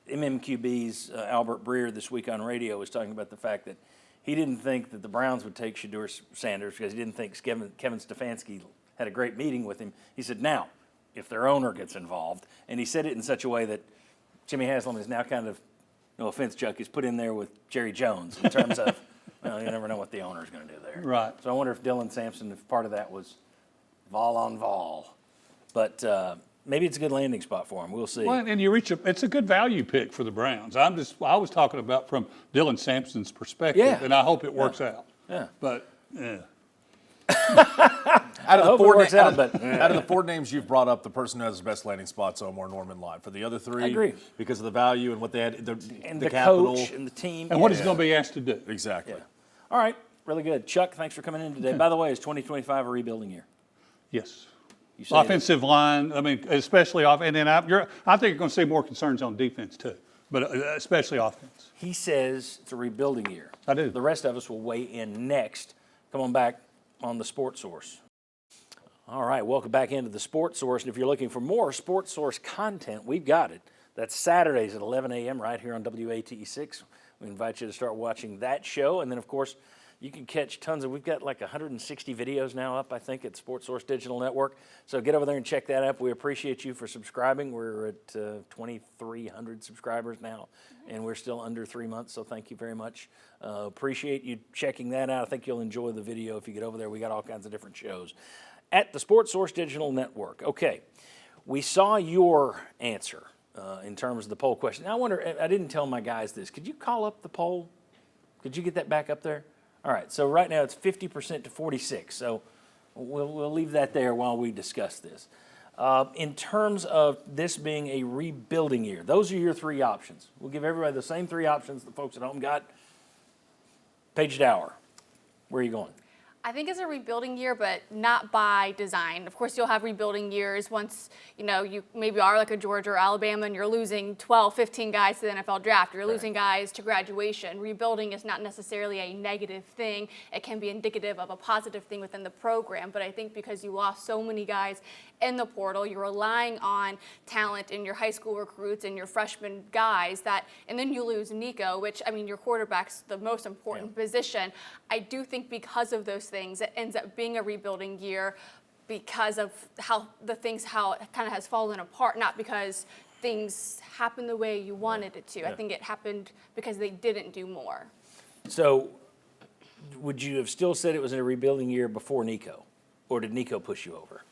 MMQB's Albert Breer this week on radio was talking about the fact that he didn't think that the Browns would take Shedeur Sanders because he didn't think Kevin Stefanski had a great meeting with him. He said, now, if their owner gets involved, and he said it in such a way that Jimmy Haslam is now kind of, no offense, Chuck, he's put in there with Jerry Jones in terms of, well, you never know what the owner's going to do there. Right. So I wonder if Dylan Sampson, if part of that was Vol on Vol. But maybe it's a good landing spot for him. We'll see. Well, and it's a good value pick for the Browns. I was talking about from Dylan Sampson's perspective, Yeah. and I hope it works out. Yeah. But, yeah. Out of the 4 names you've brought up, the person who has the best landing spots are more Norman Lott. For the other 3, I agree. because of the value and what they had, And the the capital. coach and the team. And what he's going to be asked to do. Exactly. Yeah. All right. Really good. Chuck, thanks for coming in today. By the way, is 2025 a rebuilding year? Yes. You say Offensive line, I mean, especially off, and then I think you're going to see more concerns on defense too, but especially offense. He says it's a rebuilding year. I do. The rest of us will weigh in next. Come on back on the Sports Source. All right, welcome back into the Sports Source. And if you're looking for more Sports Source content, we've got it. That's Saturdays at 11 a.m. right here on WATE6. We invite you to start watching that show. And then, of course, you can catch tons of, we've got like 160 videos now up, I think, at Sports Source Digital Network. So get over there and check that out. We appreciate you for subscribing. We're at 2,300 subscribers now, and we're still under 3 months, so thank you very much. Appreciate you checking that out. I think you'll enjoy the video if you get over there. We got all kinds of different shows at the Sports Source Digital Network. Okay, we saw your answer in terms of the poll question. Now, I wonder, I didn't tell my guys this. Could you call up the poll? Could you get that back up there? All right, so right now it's 50% to 46, so we'll leave that there while we discuss this. In terms of this being a rebuilding year, those are your 3 options. We'll give everybody the same 3 options the folks at home got. Paige Dower, where are you going? I think it's a rebuilding year, but not by design. Of course, you'll have rebuilding years once, you maybe are like a Georgia or Alabama and you're losing 12, 15 guys to the NFL draft. You're losing guys to graduation. Rebuilding is not necessarily a negative thing. It can be indicative of a positive thing within the program. But I think because you lost so many guys in the portal, you're relying on talent in your high school recruits and your freshman guys and then you lose Nico, which, your quarterback's the most important position. I do think because of those things, it ends up being a rebuilding year because of how it kind of has fallen apart, not because things happened the way you wanted it to. I think it happened because they didn't do more. So would you have still said it was a rebuilding year before Nico? Or did Nico push you over?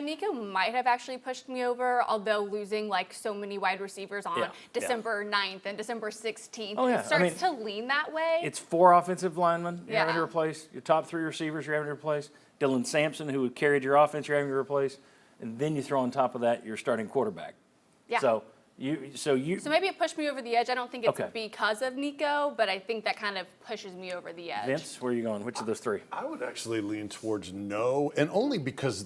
Nico might have actually pushed me over, although losing so many wide receivers on December 9th and December 16th. Oh, yeah. It starts to lean that way. It's 4 offensive linemen you're having to Yeah. replace. Your top 3 receivers you're having to replace. Thornton and Samson, who carried your offense, you're having to replace. And then you throw on top of that your starting quarterback. Yeah. So So maybe it pushed me over the edge. I don't think it's Okay. because of Nico, but I think that kind of pushes me over the edge. Vince, where are you going? Which of those 3? I would actually lean towards no, and only because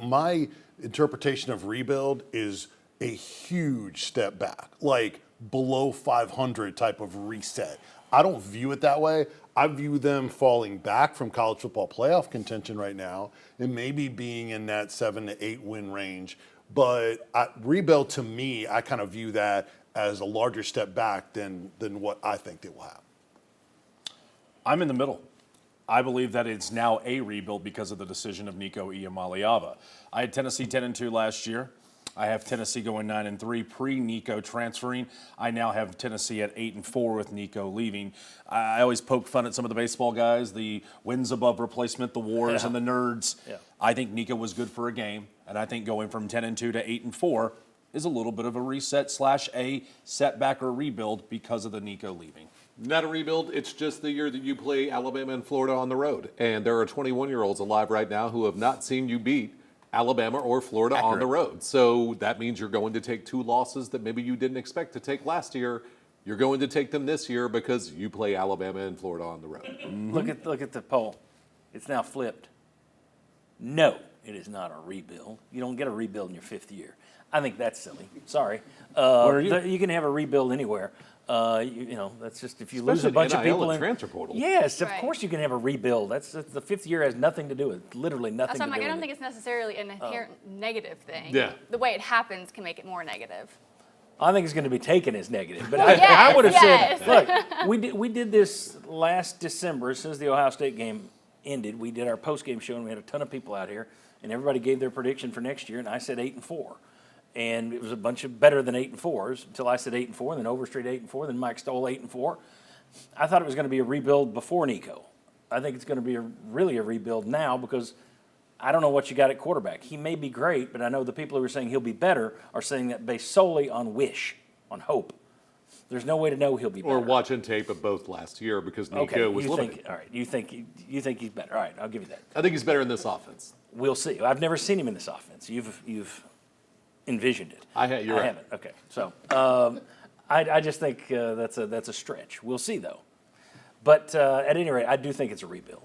my interpretation of rebuild is a huge step back, like below 500 type of reset. I don't view it that way. I view them falling back from college football playoff contention right now and maybe being in that 7 to 8 win range. But rebuild, to me, I kind of view that as a larger step back than what I think they will have. I'm in the middle. I believe that it's now a rebuild because of the decision of Nico Iamaleava. I had Tennessee 10-2 last year. I have Tennessee going 9-3 pre-Nico transferring. I now have Tennessee at 8-4 with Nico leaving. I always poke fun at some of the baseball guys, the wins above replacement, the wars, and the nerds. Yeah. I think Nico was good for a game, and I think going from 10-2 to 8-4 is a little bit of a reset / a setback or rebuild because of the Nico leaving. Not a rebuild. It's just the year that you play Alabama and Florida on the road. And there are 21-year-olds alive right now who have not seen you beat Alabama or Florida on the road. So that means you're going to take 2 losses that maybe you didn't expect to take last year. You're going to take them this year because you play Alabama and Florida on the road. Mm-hmm. Look at the poll. It's now flipped. No, it is not a rebuild. You don't get a rebuild in your 5th year. I think that's silly. Sorry. You can have a rebuild anywhere. That's just if you lose a bunch of NIL people and in transfer portal. Yes, of Right. course you can have a rebuild. That's the 5th year has nothing to do with it. Literally nothing So to do I with don't it. think it's necessarily an inherent negative thing. Yeah. The way it happens can make it more negative. I think it's going to be taken as negative. But Well, I would have yes. said, look, we did this last December, as soon as the Ohio State game ended. We did our post-game show, and we had a ton of people out here, and everybody gave their prediction for next year, and I said 8-4. And it was a bunch of better than 8-4s until I said 8-4, then Overstreet 8-4, then Mike Stoll 8-4. I thought it was going to be a rebuild before Nico. I think it's going to be really a rebuild now because I don't know what you got at quarterback. He may be great, but I know the people who are saying he'll be better are saying that based solely on wish, on hope. There's no way to know he'll be better. Or watching tape of both last year because Nico was limited. All right, you think he's better. All right, I'll give you that. I think he's better in this offense. We'll see. I've never seen him in this offense. You've envisioned it. You're right. I haven't. Okay, so I just think that's a stretch. We'll see though. But at any rate, I do think it's a rebuild.